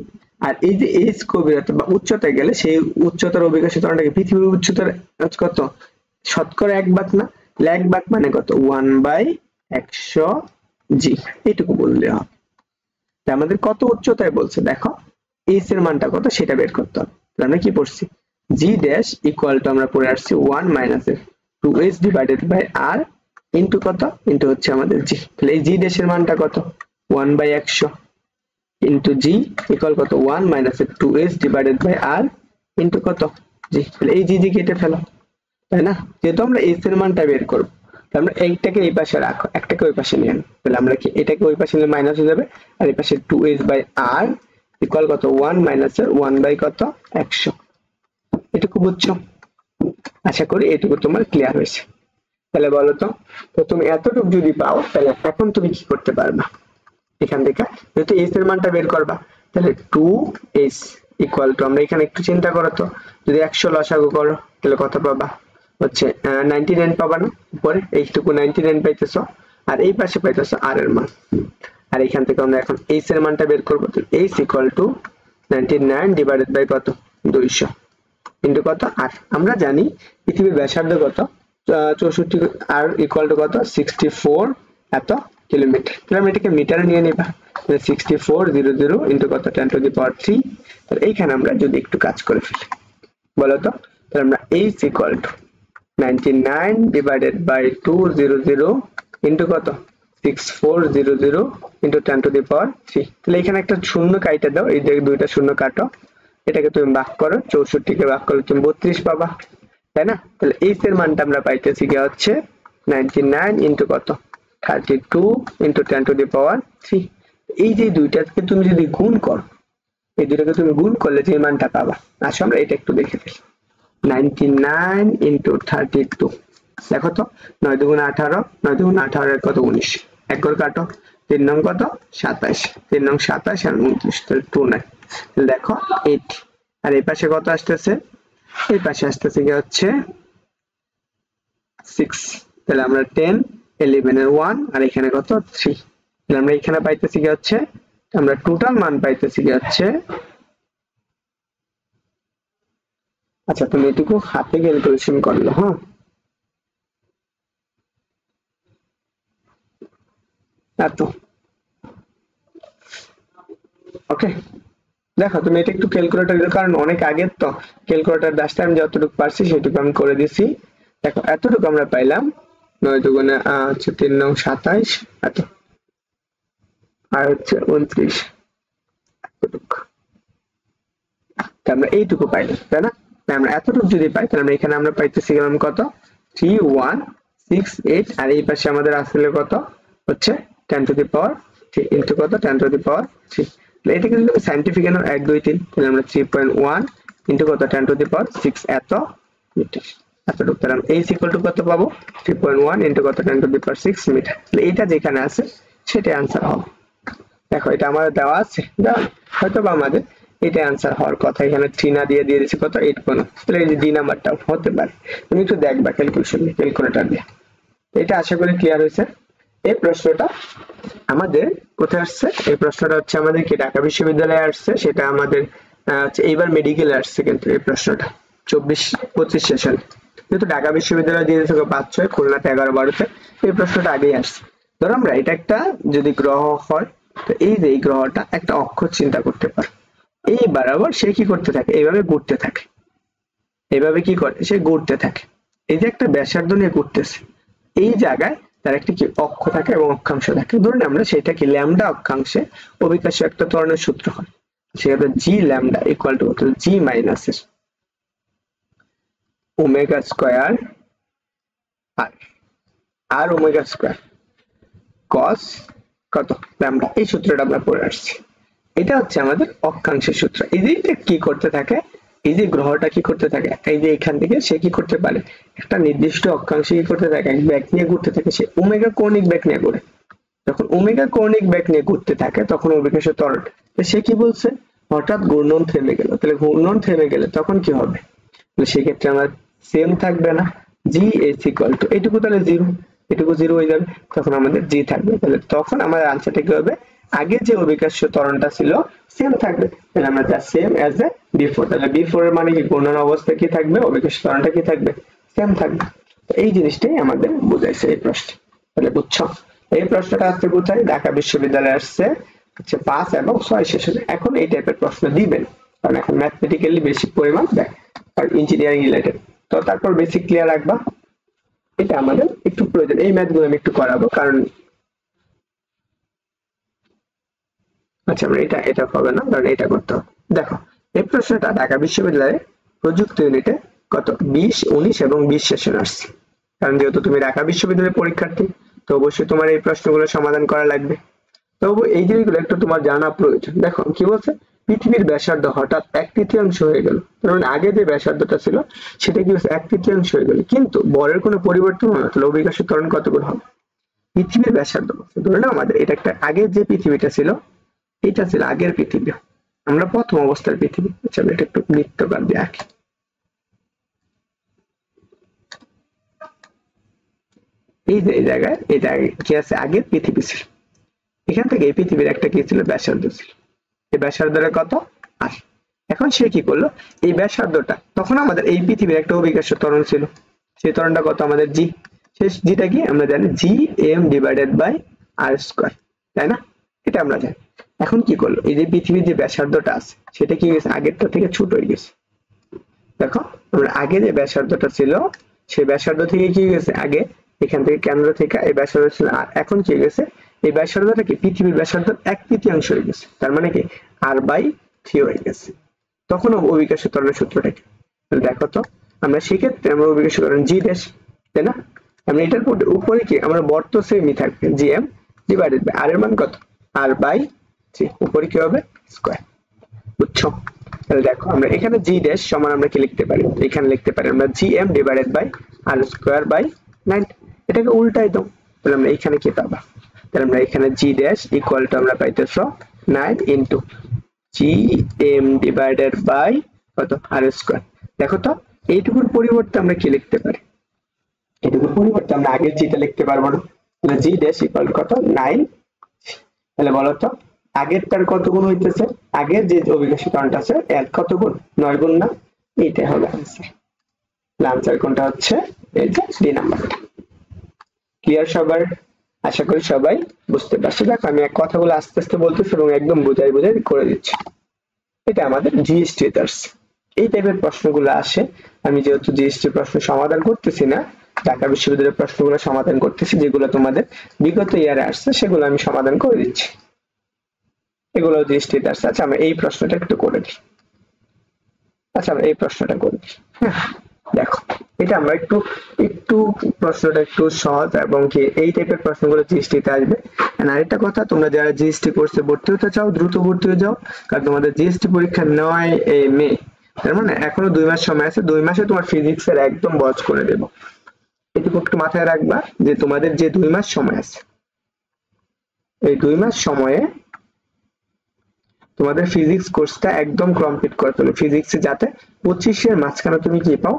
আর এই যে এইচ গভীরতা বা উচ্চতায় গেলে সেই উচ্চতার অভিকার্য ত্বরণটাকে পৃথিবীর উচ্চতার কত শতকরা 1 ভাগ না, 1 ভাগ মানে কত 1/100 জি, এইটুকু বললে হবে। আমাদের কত উচ্চতায় বলছে দেখো এইচ এর মানটা কত সেটা বের করতে হবে। আমরা কি পড়ছি জি ড্যাশ ইকুয়াল টু আমরা পড়ে আসছি 1 - 2h divided by R into কত ইনটু হচ্ছে আমাদের জি। তাহলে এই জি ড্যাশের মানটা কত 1/100 ইনটু জি ইকুয়াল কত 1 - 2h divided by R into কত জি। তাহলে এই জি জি কেটে ফেলো, তাই না? যেহেতু আমরা এইচ এর মানটা বের করব, আমরা এইটাকে এই পাশে রাখো, একটাকে ওই পাশে নিয়ে আনো, তাহলে আমরা কি এটাকে ওই পাশে নিলে মাইনাস হয়ে যাবে, আর এই পাশে 2h বাই r ইকুয়াল কত 1 - 1 বাই কত 100। এটুকু বুঝছো? আশা করি এটুকু তোমার ক্লিয়ার হয়েছে। তাহলে বলো তো তুমি এতটুকু যদি পাও তাহলে এখন তুমি কি করতে পারবা, এখান থেকে যেহেতু h এর মানটা বের করবা তাহলে 2h ইকুয়াল টু আমরা এখানে একটু চিন্তা করো তো, যদি 100 লসাগু করো তাহলে কত পাবা হচ্ছে 99 পাবা না, উপরে এইটুকু 99 পাইতেছো আর এই পাশে পাইতেছো r এর মান, আর এখান থেকে আমরা এখন h এর মানটা বের করব। তো h equal to 99 divided by কত 200 ইনটু কত r। আমরা জানি পৃথিবীর ব্যাসার্ধ কত 64 আর ইকুয়াল টু কত 64 এত কিলোমিটার। তাহলে আমরা এটাকে মিটারে নিয়ে নিবা, তাহলে 6400 ইনটু কত 10 টু দি পাওয়ার 3। তাহলে এইখানে আমরা যদি একটু কাজ করে ফেলি বলো তো, তাহলে আমরা h equal to 99 divided by 200 into কত 6400 ইনটু 10 টু দি পাওয়ার 3। তাহলে এখানে একটা শূন্য কাইটা দাও, এই যে দুইটা শূন্য কাটো, এটাকে তুমি ভাগ করো, 64 কে ভাগ করলে তুমি 32 পাবা, তাই না? তাহলে h এর মানটা আমরা পাইতেছি কি হচ্ছে 99 ইনটু কত 32 ইনটু 10 টু দি পাওয়ার 3। এই যে দুইটাকে তুমি যদি গুণ করো, এই দুইটাকে তুমি গুণ করলে যে মানটা পাবা, আসো আমরা এটা একটু দেখে ফেলি। 99 ইনটু 32 দেখো তো 9 দুগুণ 18, 9 দুগুণ 18 এর কত 19, এক করে কাটো, 3 নং কত 27, 3 নং 27 আর 29, তাহলে 29। তাহলে দেখো 8, আর এই পাশে কত আসতেছে, এই পাশে আসতেছে কি হচ্ছে 6। তাহলে আমরা 10 11 এর 1 আর এখানে কত 3, তাহলে আমরা এখানে পাইতেছি কি হচ্ছে, আমরা টোটাল মান পাইতেছি কি হচ্ছে, আচ্ছা তুমি এটুকু হাতে ক্যালকুলেশন করলো, হ্যাঁ এত ওকে। দেখো তুমি এটা একটু ক্যালকুলেটর, কারণ অনেক আগের তো ক্যালকুলেটর দাসটা আমি যতটুকু পারছি সেটুকু আমি করে দিছি। দেখো এতটুকু আমরা পাইলাম 9 দুগুণে হচ্ছে 3 নং 27 এত, আর হচ্ছে 29 এতটুকু, আমরা এইটুকু পাইলাম, তাই না? আমরা এতটুকু যদি পাই তাহলে আমরা এখানে আমরা পাইতেছি গেলাম কত 3168, আর এই পাশে আমাদের আসলে কত হচ্ছে 10 টু দি পাওয়ার 3 ইনটু কত 10 টু দি পাওয়ার 3। তাহলে এটাকে যদি সায়েন্টিফিক এর 1 2 3, তাহলে আমরা 3.1 ইনটু কত 10 টু দি পাওয়ার 6 এত মিটার, এতটুকু। তাহলে আমরা h ইকুয়াল টু কত পাবো 3.1 ইনটু কত 10 টু দি পাওয়ার 6 মিটার। তাহলে এইটা যেখানে আছে সেটাই आंसर হবে। দেখো এটা আমাদের দেওয়া আছে, হয়তো বা আমাদের এটা आंसर হওয়ার কথা, এখানে 3 না দিয়ে দিয়েছে কত 8 কোন, তাহলে এই যে ডি নাম্বারটা হতে পারে। তুমি একটু দেখবা ক্যালকুলেটর দিয়ে। এটা আশা করি ক্লিয়ার হয়েছে। এই প্রশ্নটা আমাদের কোথায় আসছে, এই প্রশ্নটা হচ্ছে আমাদের কি ঢাকা বিশ্ববিদ্যালয়ে আসছে, সেটা আমাদের এইবার মেডিকেলে আসছে, কিন্তু এই প্রশ্নটা 24-25 সেশনে, যেহেতু ঢাকা বিশ্ববিদ্যালয় দিয়েছে 5-6, খুলনাতে 11-12তে, এই প্রশ্নটা আগেই আসছে। ধরো আমরা এটা একটা যদি গ্রহ হয়, তো এই যে এই গ্রহটা একটা অক্ষ চিন্তা করতে পারো, এই বরাবর সে কি করতে থাকে, এইভাবে ঘুরতে থাকে, এইভাবে কি করে সে ঘুরতে থাকে, এই যে একটা ব্যাসার্ধ নিয়ে ঘুরতেছে, এই জায়গায় তার একটা কি অক্ষ থাকে এবং অক্ষাংশ থাকে। ধরুন আমরা সেটা কি ল্যামডা অক্ষাংশে অভিকর্ষ একটা ত্বরণের সূত্র হয়, সেটা জি ল্যামডা ইকুয়াল টু কত জি মাইনাস ওমেগা স্কয়ার আর আর ওমেগা স্কয়ার। cos কত ল্যামডা, এই সূত্রটা আমরা পড়ে আসছি। এটা হচ্ছে আমাদের অক্ষাংশের সূত্র। এই যে এটা কি করতে থাকে, এই যে গ্রহটা কি করতে থাকে, এই যে এখান থেকে সে কি করতে পারে, একটা নির্দিষ্ট অক্ষাংশে কি করতে থাকে, এক ব্যাক নিয়ে ঘুরতে থাকে, সে ওমেগা কৌণিক ব্যাক নিয়ে ঘুরে। যখন ওমেগা কৌণিক ব্যাক নিয়ে ঘুরতে থাকে তখন অভিকর্ষীয় ত্বরণ, সে কি বলছে, হঠাৎ ঘূর্ণন থেমে গেল। তাহলে ঘূর্ণন থেমে গেলে তখন কি হবে, সেক্ষেত্রে আমার সেম থাকবে না, জি এস ইকুয়াল টু এইটুকু, তাহলে জিরো, এটুকু জিরো হয়ে যাবে, তখন আমাদের জি থাকবে। তাহলে তখন আমাদের আনসারটা কি হবে, আগে যে অভিকর্ষীয় ত্বরণটা ছিল সেম থাকবে, তাহলে আমরা যা সেম অ্যাজ এ বিফোর। তাহলে বিফোর এর মানে কি, ঘূর্ণন অবস্থা কি থাকবে, অভিকর্ষীয় ত্বরণটা কি থাকবে, সেম থাকবে। তো এই জিনিসটাই আমাদের বুঝাইছে এই প্রশ্ন। তাহলে বুঝছো, এই প্রশ্নটা আসছে কোথায়, ঢাকা বিশ্ববিদ্যালয়ে আসছে হচ্ছে 5 এবং 6 সেশনে। এখন এই টাইপের প্রশ্ন দিবেন, কারণ এখন ম্যাথমেটিক্যালি বেশি পরিমাণ দেয় আর ইঞ্জিনিয়ারিং রিলেটেড। তো তারপর বেসিক ক্লিয়ার রাখবা, এটা আমাদের একটু প্রয়োজন। এই ম্যাথগুলো আমি একটু করাবো, কারণ আচ্ছা আমরা এটা হবে না, কারণ এটা করতে হবে। দেখো এই প্রশ্নটা ঢাকা বিশ্ববিদ্যালয়ে প্রযুক্তি ইউনিটে কত 20, 19 এবং 20 সেশন আসছে। কারণ যেহেতু তুমি ঢাকা বিশ্ববিদ্যালয়ের পরীক্ষার্থী, তো অবশ্যই তোমার এই প্রশ্নগুলো সমাধান করা লাগবে। তবু এই জিনিসগুলো একটু তোমার জানা প্রয়োজন। দেখো কি বলছে, পৃথিবীর ব্যাসার্ধ হঠাৎ 1/3 হয়ে গেল। কারণ আগে যে ব্যাসার্ধটা ছিল সেটা কি হচ্ছে 1/3 হয়ে গেল, কিন্তু বরের কোনো পরিবর্তন হলো না। তাহলে অভিকর্ষীয় ত্বরণ কত গুণ হবে, পৃথিবীর ব্যাসার্ধ ধরে নাও আমাদের এটা একটা আগের যে পৃথিবীটা ছিল, এটা ছিল আগের পৃথিবী, আমরা প্রথম অবস্থার পৃথিবী। আচ্ছা আমরা এটা একটু বৃত্তকার দিয়ে আঁকি। এই যে এই জায়গায় কি আছে, আগের পৃথিবী ছিল, এখান থেকে এই পৃথিবীর একটা কি ছিল, ব্যাসার্ধ ছিল। এই ব্যাসার্ধটা কত, আর এখন সে কি করলো, এই ব্যাসার্ধটা, তখন আমাদের এই পৃথিবীর একটা অভিকর্ষীয় ত্বরণ ছিল, সেই ত্বরণটা কত আমাদের জি, সেই জিটা কি আমরা জানি, G M divided by R square, তাই না, এটা আমরা জানি। এখন কি করলো, এই যে পৃথিবীর যে ব্যাসার্ধটা আছে সেটা কি গেছে, আগেরটা থেকে ছোট হয়ে গেছে। দেখো আমরা আগে যে ব্যাসার্ধটা ছিল সেই ব্যাসার্ধ থেকে কি গেছে, আগে এখান থেকে কেন্দ্র থেকে এই ব্যাসার্ধ ছিল, আর এখন কি গেছে, এই ব্যাসার্ধটা কি পৃথিবীর ব্যাসার্ধের 1/3 হয়ে গেছে, তার মানে কি r/3 হয়ে গেছে। তখন অভিকর্ষীয় ত্বরণের সূত্রটা কি, দেখো তো আমরা সেক্ষেত্রে আমরা অভিকর্ষীয় ত্বরণ জি ড্যাশ, তাই না, আমরা এটার উপরে কি আমরা বর তো সেমই থাকবে, জি এম ডিভাইডেড বাই আর এর মান কত, r/3, উপরে কি হবে স্কয়ার। বুঝছো, তাহলে দেখো আমরা এখানে জি ড্যাশ সমান আমরা কি লিখতে পারি, এখানে লিখতে পারি আমরা G M divided by R square by 9। এটাকে উল্টাই দাও, তাহলে আমরা এখানে কি পাবো, তাহলে আমরা এখানে জি ড্যাশ ইকুয়াল টু আমরা পাইতেছো 9 into G M divided by কত আর স্কয়ার। দেখো তো এইটুকুর পরিবর্তে আমরা কি লিখতে পারি, এইটুকুর পরিবর্তে আমরা আগের জিটা লিখতে পারবো না, তাহলে জি ড্যাশ ইকুয়াল কত 9। তাহলে বলো তো আগেরটার কত গুণ হইতেছে, আগের যে অভিকর্ষীয় ত্বরণটা আছে এর কত গুণ, 9 গুণ না, এইটা হবে आंसर। आंसर কোনটা হচ্ছে এই যে ডি নাম্বারটা। ক্লিয়ার সবার, আশা করি সবাই বুঝতে পারছো। দেখো আমি এক কথাগুলো আস্তে আস্তে বলতেছি এবং একদম বুঝাই বুঝাই করে দিচ্ছি। এটা আমাদের জিএসটি টার্স, এই টাইপের প্রশ্নগুলো আসে। আমি যেহেতু জিএসটি প্রশ্ন সমাধান করতেছি না, ঢাকা বিশ্ববিদ্যালয়ের প্রশ্নগুলো সমাধান করতেছি, যেগুলো তোমাদের বিগত ইয়ারে আসছে সেগুলো আমি সমাধান করে দিচ্ছি। এগুলো জিএসটি টার্স। আচ্ছা আমরা এই প্রশ্নটা একটু করে দিই, আচ্ছা আমরা এই প্রশ্নটা করি। দেখো এটা আমরা একটু প্রশ্নটা একটু সহজ এবং কি এই টাইপের প্রশ্নগুলো জিএসটিতে আসবে। আর আরেকটা কথা, তোমরা যারা জিএসটি কোর্সে ভর্তি হতে চাও দ্রুত ভর্তি হয়ে যাও, কারণ তোমাদের জিএসটি পরীক্ষা 9 মে, তার মানে এখনো 2 মাস সময় আছে। 2 মাসে তোমার ফিজিক্সের একদম বজ করে দেব, এটুকু একটু মাথায় রাখবা যে তোমাদের যে 2 মাস সময় আছে, এই 2 মাস সময়ে তোমাদের ফিজিক্স কোর্সটা একদম কমপ্লিট করতে হবে। ফিজিক্সে যাতে 25 এর মাঝখানে তুমি কি পাও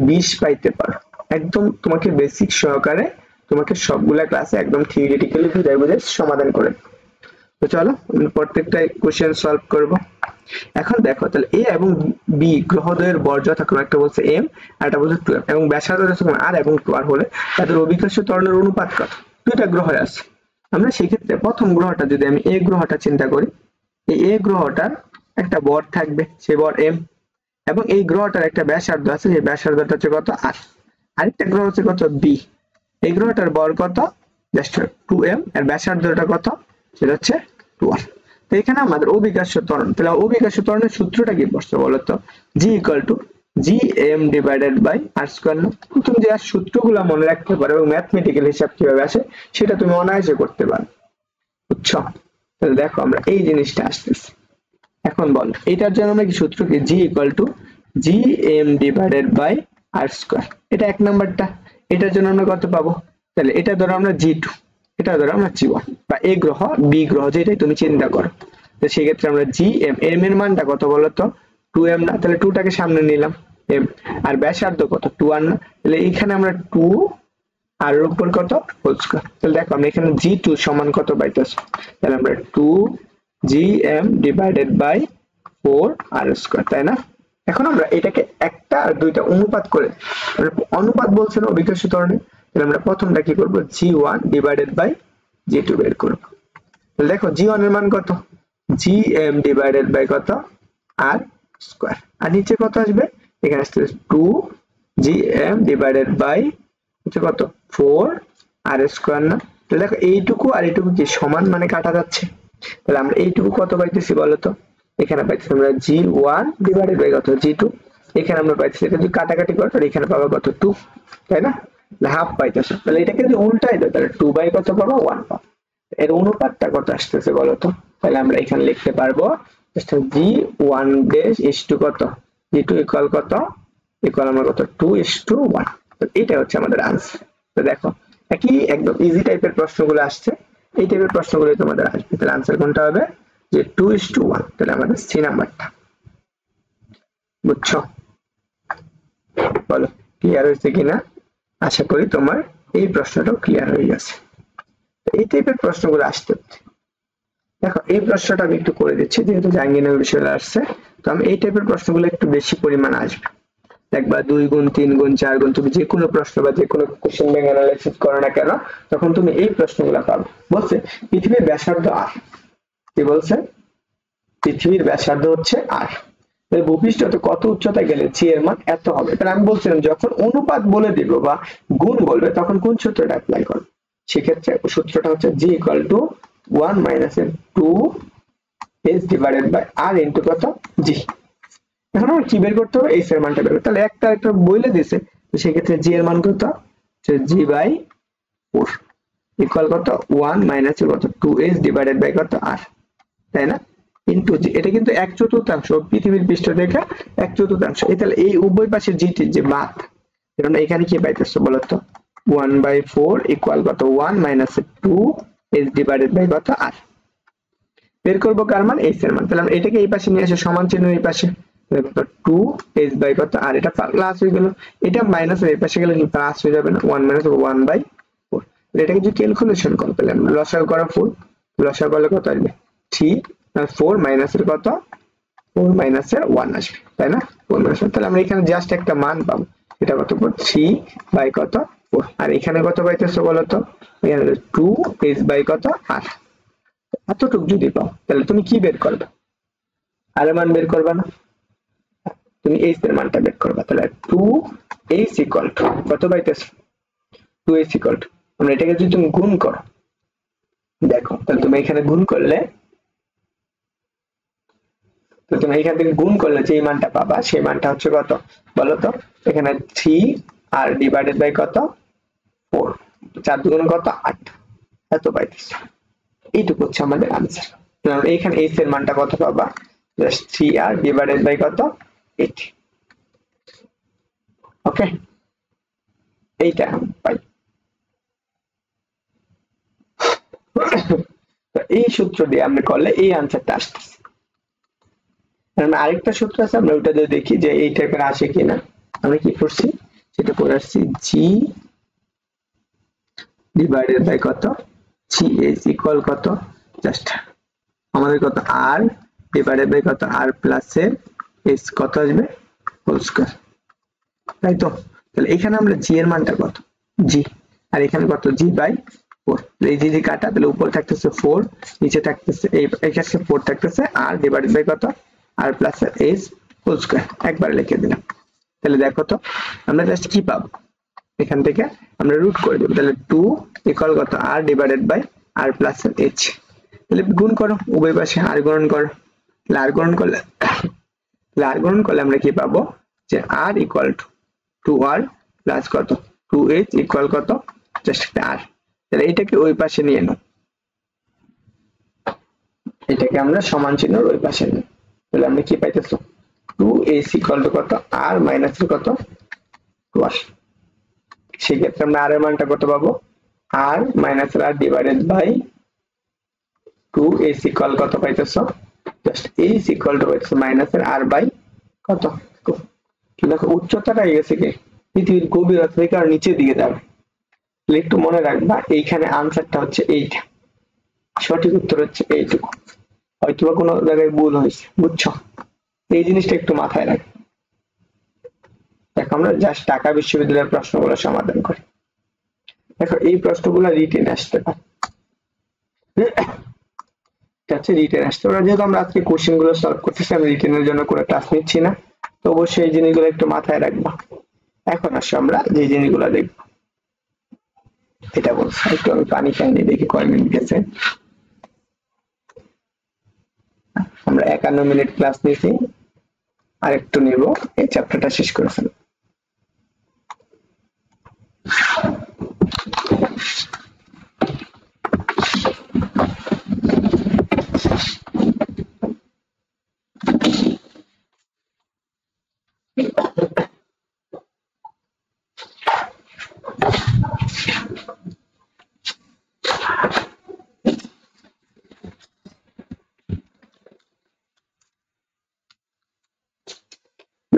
20 পাইতে পারো, একদম তোমাকে বেসিক সহকারে তোমাকে সবগুলা ক্লাসে একদম থিওরিটিক্যালি বুঝাই বুঝাই সমাধান করে। তো চলো প্রত্যেকটা কোশ্চেন সলভ করব। এখন দেখো তাহলে এ এবং বি গ্রহদ্বয়ের বর যথাক্রমে একটা বলছে m আর একটা বলছে 2m এবং ব্যাসার্ধ যথাক্রমে r এবং 2r হলে তাদের অভিকর্ষীয় ত্বরণের অনুপাত কত। দুইটা গ্রহ আছে, আমরা সেই ক্ষেত্রে প্রথম গ্রহটা যদি আমি এ গ্রহটা চিন্তা করি, এই এ গ্রহটার একটা বর থাকবে, সেই বর m, এবং এই গ্রহটার একটা ব্যাসার্ধ আছে, সেই ব্যাসার্ধটা হচ্ছে কত r। আরেকটা গ্রহ হচ্ছে কত b, এই গ্রহটার বর কত জাস্ট 2m, এর ব্যাসার্ধটা কত সেটা হচ্ছে 2r। তো এখানে আমাদের অভিকর্ষীয় ত্বরণ, তাহলে অভিকর্ষীয় ত্বরণের সূত্রটা কি পড়ছে বলো তো, g = G M divided by R square না। তুমি যে সূত্রগুলো মনে রাখতে পারো এবং ম্যাথমেটিক্যাল হিসাব কিভাবে আসে সেটা তুমি অনায়াসে করতে পারো, বুঝছো? তাহলে দেখো আমরা এই জিনিসটা আসতেছে। এখন বলো এটার জন্য আমরা কি সূত্র কি G equal to G M divided by R square, এটা এক নাম্বারটা। এটার জন্য আমরা কত পাবো? তাহলে এটা ধরো আমরা জি2, এটা ধরো আমরা জি1 বা এ গ্রহ বি গ্রহ যেটাই তুমি চিন্তা করো। তো সেই ক্ষেত্রে আমরা জি এম এর মানটা কত বলো তো 2m না, তাহলে 2 টাকে সামনে নিলাম m, আর ব্যাসার্ধ কত 2r না, তাহলে এখানে আমরা 2 আর এর উপর কত হোল স্কয়ার। তাহলে দেখো আমরা এখানে জি2 সমান কত পাইতেছি, তাহলে আমরা 2 gm divided by 4 R square, তাই না? এখন আমরা এটাকে একটা আর দুইটা অনুপাত করে, অনুপাত বলছেন অবিকর্ষ ত্বরণে, তাহলে আমরা প্রথমটা কি করব g1 ডিভাইডেড বাই g2 বের করব। তাহলে দেখো g1 এর মান কত gm ডিভাইডেড বাই কত আর স্কয়ার, আর নিচে কত আসবে এখানে আসছে 2 gm ডিভাইডেড বাই হচ্ছে কত 4 আর স্কয়ার না। তাহলে দেখো এইটুকু আর এইটুকু কি সমান, মানে কাটা যাচ্ছে। তাহলে আমরা এইটুকু কত পাইতেছি বলো তো, এখানে পাইতেছি আমরা g1 ডিভাইডেড বাই কত g2, এখানে আমরা পাইতেছি এটা যদি কাটাকাটি করো তাহলে এখানে পাবো কত 2, তাই না? হাফ পাইতেছে। তাহলে এটাকে যদি উল্টাই দাও তাহলে 2 বাই কত পাবো 1 পাবো। এর অনুপাতটা কত আসতেছে বলো তো, তাহলে আমরা এখানে লিখতে পারবো g1 ড্যাশ ইস টু কত g2 ইকুয়াল কত, ইকুয়াল আমরা কত 2:1। তো এটা হচ্ছে আমাদের আনসার। তো দেখো একই একদম ইজি টাইপের প্রশ্নগুলো আসছে, এই টাইপের প্রশ্নগুলো তোমাদের আসবে। তাহলে আনসার কোনটা হবে যে 2:1, তাহলে আমাদের সি নাম্বারটা। বুঝছো? বলো ক্লিয়ার হয়েছে কিনা? আশা করি তোমার এই প্রশ্নটাও ক্লিয়ার হয়ে গেছে। এই টাইপের প্রশ্নগুলো আসতে দেখো এই প্রশ্নটা আমি একটু করে দিচ্ছি যেহেতু জাহাঙ্গীরনগর বিশ্ববিদ্যালয় আসছে, তো আমি এই টাইপের প্রশ্নগুলো একটু বেশি পরিমাণ আসবে। দেখবা 2 গুণ 3 গুণ 4 গুণ, তুমি যে কোনো প্রশ্ন বা যে কোনো কোশ্চেন ব্যাংক অ্যানালাইসিস করো না কেন তখন তুমি এই প্রশ্নগুলো পাবে। বলছে পৃথিবীর ব্যাসার্ধ r, কি বলছে পৃথিবীর ব্যাসার্ধ হচ্ছে r, তাহলে ভূপৃষ্ঠতে কত উচ্চতায় গেলে জি এর মান এত হবে। তাহলে আমি বলছিলাম যখন অনুপাত বলে দিব বা গুণ বলবে তখন কোন সূত্রটা অ্যাপ্লাই করবে, সেক্ষেত্রে সূত্রটা হচ্ছে G equal to 1 minus 2 h divided by r into কত জি। এখন আমরা কি বের করতে হবে, h এর মানটা বের করতে। তাহলে একটা বলে দিয়েছে, তো সেই ক্ষেত্রে জি এর মান কত যে জি বাই 4 ইকুয়াল কত 1 মাইনাস কত 2h ডিভাইডেড বাই কত r, তাই না? ইনটু জি, এটা কিন্তু 1/4 পৃথিবীর পৃষ্ঠ রেখা 1/4। তাহলে এই উভয় পাশের জিটির যে বাদ, কারণ এখানে কি পাইতেছো বলো তো 1/4 ইকুয়াল কত 1 মাইনাস 2h ডিভাইডেড বাই কত r। বের করবো কার মান, h এর মান। তাহলে আমরা এটাকে এই পাশে নিয়ে আসে সমান চিহ্ন এই পাশে, 2h বাই কত আর এটা প্লাস হয়ে গেল, এটা মাইনাস এই পাশে গেলে কি প্লাস হয়ে যাবে না 1 মাইনাস 1/4। এটাকে যদি ক্যালকুলেশন করো তাহলে আমরা লসাগু করো 4, লসাগু করলে কত আসবে 3 আর 4 মাইনাস এর কত 4 মাইনাস এর 1 আসবে, তাই না? 4 মাইনাস। তাহলে আমরা এখানে জাস্ট একটা মান পাবো, এটা কত 3 বাই কত 4, আর এখানে কত পাইতেছো বলো তো এখানে 2h বাই কত r। এতটুকু যদি পাও তাহলে তুমি কি বের করবে, আর এর মান বের করবে না, তুমি h এর মানটা বের করবে। তাহলে 2h ইকুয়াল টু কত পাইতেছো 2h ইকুয়াল টু, আমরা এটাকে যদি তুমি গুণ করো দেখো তাহলে তুমি এখানে গুণ করলে, তো তুমি এখান থেকে গুণ করলে যে মানটা পাবা সেই মানটা হচ্ছে কত বলো তো, এখানে 3 আর ডিভাইডেড বাই কত 4, 4 দুগুণ কত 8, এত পাইতেছো। এইটুকু হচ্ছে আমাদের আনসার। তাহলে এখানে h এর মানটা কত পাবা জাস্ট 3r ডিভাইডেড বাই কত 8। ওকে, এইটা পাই। তো এই সূত্র দিয়ে আমরা করলে এই আনসারটা আসতেছে। আরেকটা সূত্র আছে আমরা ওটা দিয়ে দেখি যে এই টাইপের আসে কিনা। আমরা কি করছি সেটা করে আসছি জি ডিভাইডেড বাই কত জি এস ইকুয়াল কত জাস্ট আমাদের কত আর ডিভাইডেড বাই কত আর প্লাস এর এস কত আসবে হোল স্কয়ার, তাই তো? তাহলে এখানে আমরা জি এর মানটা কত জি, আর এখানে কত জি বাই 4, এই জি জি কাটা, তাহলে উপরে থাকতেছে 4 নিচে থাকতেছে এই এখানে 4 থাকতেছে আর ডিভাইডেড বাই কত R plus S whole square, একবার লিখে দিলাম। তাহলে দেখো তো আমরা জাস্ট কি পাবো, এখান থেকে আমরা রুট করে দেব। তাহলে 2 ইকুয়াল কত R divided by R plus H, তাহলে গুণ করো উভয় পাশে আর গুণন করো, তাহলে আর গুণন করলে আমরা কি পাবো যে r equal to 2r plus কত 2h ইকুয়াল কত জাস্ট একটা r। তাহলে এটাকে ওই পাশে নিয়ে নাও, এটাকে আমরা সমান চিহ্নের ওই পাশে নিই। তাহলে আমরা কি পাইতেছো 2h ইকুয়াল টু কত r মাইনাস কত 2r। সেক্ষেত্রে আমরা r এর মানটা কত পাবো r minus r divided by 2h equal কত পাইতেছো জাস্ট h ইকুয়াল টু পাইতেছো মাইনাস r বাই কত 2। কি দেখো উচ্চতাটা গেছে কি পৃথিবীর গভীরতা থেকে আর নিচের দিকে যাবে। একটু মনে রাখবা এইখানে আনসারটা হচ্ছে এইটা, সঠিক উত্তর হচ্ছে এইটুকু। হয়তো বা কোনো জায়গায় ভুল হয়েছে, বুঝছো? এই জিনিসটা একটু মাথায় রাখ। দেখো আমরা জাস্ট ঢাকা বিশ্ববিদ্যালয়ের প্রশ্নগুলো সমাধান করি। দেখো এই প্রশ্নগুলো রিটেন আসতে পারে, রিটেন আসতে পারে। যেহেতু আমরা আজকে কোশ্চেন গুলো সলভ করতেছি, আমি রিটেনের জন্য কোনো ক্লাস নিচ্ছি না, তো অবশ্যই এই জিনিসগুলো একটু মাথায় রাখবা। এখন আসো আমরা যে জিনিসগুলো দেখবো, এটা বলছি একটু আমি পানি খাইনি, দেখি কয় মিনিট গেছে। আমরা 51 মিনিট ক্লাস নিয়েছি, আর একটু নিব, এই চ্যাপ্টারটা শেষ করে ফেলব।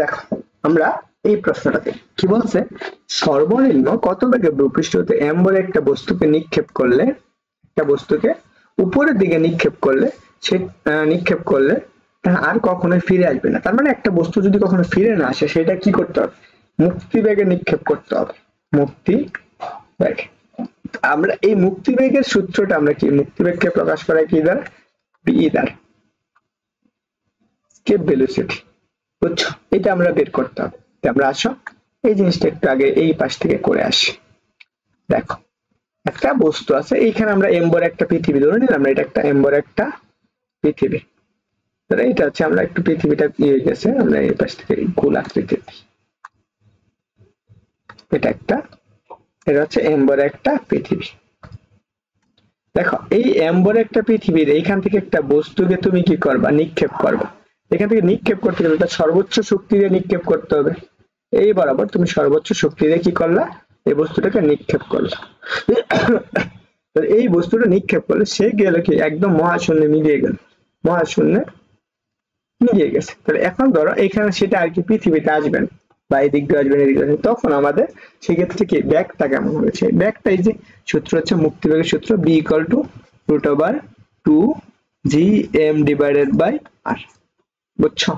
দেখো আমরা এই প্রশ্নটাতে কি বলছে, সর্বনিম্ন কত বেগে ভূপৃষ্ঠ হতে m বলে একটা বস্তুকে নিক্ষেপ করলে, একটা বস্তুকে উপরের দিকে নিক্ষেপ করলে সে আর কখনোই ফিরে আসবে না। তার মানে একটা বস্তু যদি কখনো ফিরে না আসে সেটা কি করতে হবে, মুক্তি বেগে নিক্ষেপ করতে হবে, মুক্তি বেগে। আমরা এই মুক্তি বেগের সূত্রটা আমরা কি, মুক্তি বেগকে প্রকাশ করা কি দ্বারা, বি দ্বারা, স্কেপ ভেলোসিটি, বুঝছো? এটা আমরা বের করতে হবে। আমরা আসো এই জিনিসটা একটু আগে এই পাশ থেকে করে আসি। দেখো একটা বস্তু আছে, এইখানে আমরা m বড় একটা পৃথিবী ধরে নিলাম, এটা একটা m বড় একটা পৃথিবী। তাহলে এটা হচ্ছে আমরা একটু পৃথিবীটা কি হয়ে গেছে, আমরা এই পাশ থেকে গোল আকৃতি, এটা হচ্ছে m বড় একটা পৃথিবী। দেখো এই m বড় একটা পৃথিবীর এইখান থেকে একটা বস্তুকে তুমি কি করবা, নিক্ষেপ করবা। এখান থেকে নিক্ষেপ করতে গেলে তার সর্বোচ্চ শক্তি দিয়ে নিক্ষেপ করতে হবে। এই বরাবর তুমি সর্বোচ্চ শক্তি দিয়ে কি করলা, এই বস্তুটাকে নিক্ষেপ করলা। এই বস্তুটা নিক্ষেপ করলে সে গেল কি একদম মহাশূন্যে মিলিয়ে গেল, মহাশূন্যে মিলিয়ে গেছে। তাহলে এখন ধরো এখানে সেটা আর কি পৃথিবীতে আসবেন বা এদিক দিয়ে আসবেন, এদিক দিয়ে, তখন আমাদের সেক্ষেত্রে কি ব্যাগটা কেমন হবে, সেই ব্যাগটা এই যে সূত্র হচ্ছে মুক্তিবেগের সূত্র, V equal to √2gm divided by r, বুঝছো?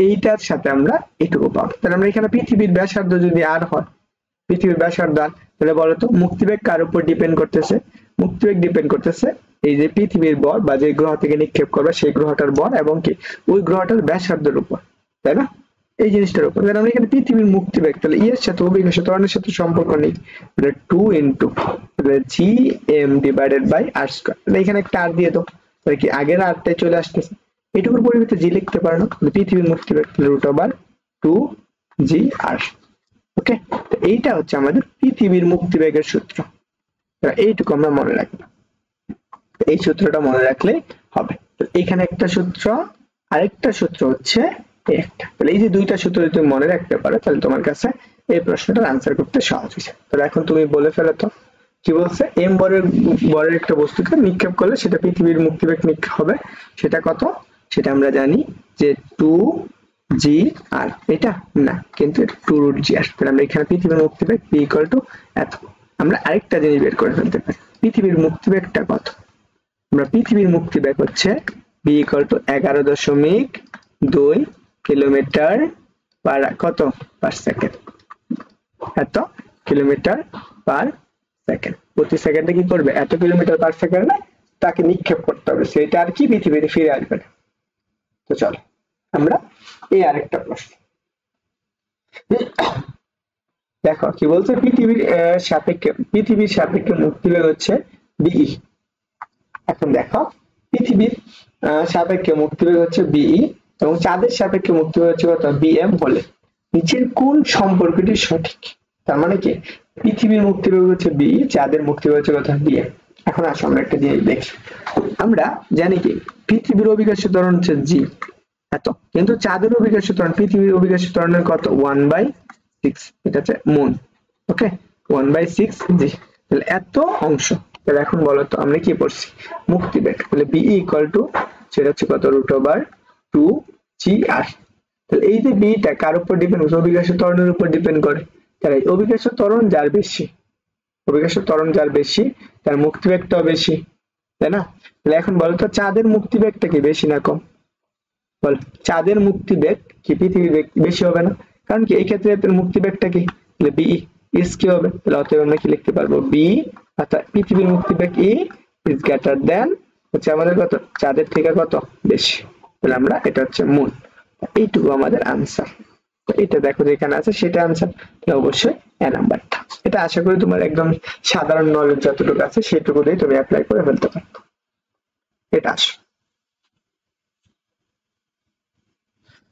এইটার সাথে আমরা এটুকু পাবো। তাহলে আমরা এখানে পৃথিবীর ব্যাসার্ধ যদি r হয়, পৃথিবীর ব্যাসার্ধ r, তাহলে বলতো মুক্তিবেগ কার উপর ডিপেন্ড করতেছে, মুক্তিবেগ ডিপেন্ড করতেছে এই যে পৃথিবীর ভর বা যে গ্রহ থেকে নিক্ষেপ করবে সেই গ্রহটার ভর এবং কি ওই গ্রহটার ব্যাসার্ধের উপর, তাই না? এই জিনিসটার উপর। আমরা এখানে পৃথিবীর মুক্তিবেগ, তাহলে এর সাথে অভিকর্ষ ত্বরণের সাথে সম্পর্ক নেই, 2 into gm divided by r square. তাহলে এখানে একটা r দিয়ে দাও, তাহলে কি আগের rটাই চলে আসতেছে, এটুকুর পরিবর্তে জি লিখতে পারো না, পৃথিবীর মুক্তিবেগ √2gr। ওকে, তো এইটা হচ্ছে আমাদের পৃথিবীর মুক্তিবেগের সূত্র। এইটুকু আমরা মনে রাখবো, এই সূত্রটা মনে রাখলে হবে। তো এখানে একটা সূত্র, আরেকটা সূত্র হচ্ছে একটা। তাহলে এই যে দুইটা সূত্র যদি তুমি মনে রাখতে পারো তাহলে তোমার কাছে এই প্রশ্নটার আনসার করতে সহজ হয়েছে। তাহলে এখন তুমি বলে ফেলো তো, কি বলছে, m বরের একটা বস্তুকে নিক্ষেপ করলে সেটা পৃথিবীর মুক্তিবেগ নিক্ষেপ হবে, সেটা কত, সেটা আমরা জানি যে 2gr, এটা না কিন্তু 2√gr। তাহলে আমরা এখানে পৃথিবীর মুক্তিবেগ p ইকুয়াল টু এত। আমরা আরেকটা জিনিস বের করে ফেলতে পারি, পৃথিবীর মুক্তিবেগটা কত। আমরা পৃথিবীর মুক্তিবেগ হচ্ছে b ইকুয়াল টু 11.2 কিলোমিটার পার কত পার সেকেন্ড, এত কিলোমিটার পার সেকেন্ড। প্রতি সেকেন্ডে কি করবে, এত কিলোমিটার পার সেকেন্ডে তাকে নিক্ষেপ করতে হবে, সেটা আর কি পৃথিবীতে ফিরে আসবে না। তো চলো আমরা এই আরেকটা প্রশ্ন দেখো, কি বলছে, পৃথিবীর সাপেক্ষে মুক্তিবেগ হচ্ছে বিই। এখন দেখো পৃথিবীর সাপেক্ষে মুক্তিবেগ হচ্ছে বিই এবং চাঁদের সাপেক্ষে মুক্তিবেগ হচ্ছে কত, বিএম হলে নিচের কোন সম্পর্কটি সঠিক? তার মানে কি পৃথিবীর মুক্তিবেগ হচ্ছে বি, চাঁদের মুক্তিবেগ হচ্ছে কত ডি। এখন আসো আমরা একটা জিনিস দেখি। আমরা জানি কি পৃথিবীর অভিকর্ষ ত্বরণ হচ্ছে জি এত, কিন্তু চাঁদের অভিকর্ষ ত্বরণ পৃথিবীর অভিকর্ষ ত্বরণের কত 1/6, এটা হচ্ছে মুন। ওকে 1/6 জি, তাহলে এত অংশ। তাহলে এখন বলো তো আমরা কি পড়ছি মুক্তিবেগ, তাহলে বি ইকুয়াল টু সেটা হচ্ছে কত √2 GR। তাহলে এই যে বিটা কার উপর ডিপেন্ড করে? অভিকর্ষ ত্বরণের উপর ডিপেন্ড করে। তাহলে অভিকর্ষ ত্বরণ যার বেশি, অভিকর্ষ ত্বরণ যার বেশি তার মুক্তিবেগটাও বেশি, তাই না? তাহলে এখন বলো তো চাঁদের মুক্তিবেগটা কি বেশি না কম? বল, চাঁদের মুক্তিবেগ কি পৃথিবীর বেগ বেশি হবে না? কারণ কি এই ক্ষেত্রে এর মুক্তিবেগটা কি? তাহলে বি ইজ কি হবে? তাহলে অতএব আমরা কি লিখতে পারবো বি অর্থাৎ পৃথিবীর মুক্তিবেগ ই ইজ গ্রেটার দেন হচ্ছে আমাদের কত চাঁদের থেকে কত বেশি। তাহলে আমরা এটা হচ্ছে মূল, এইটুকু আমাদের আনসার। এটা দেখো যেখানে আছে সেটা আনসার, তাহলে অবশ্যই এ নাম্বারটা। এটা আশা করি তোমার একদম সাধারণ নলেজ যতটুকু আছে সেটুকু দিয়ে তুমি অ্যাপ্লাই করে ফেলতে পারো। এটা আসো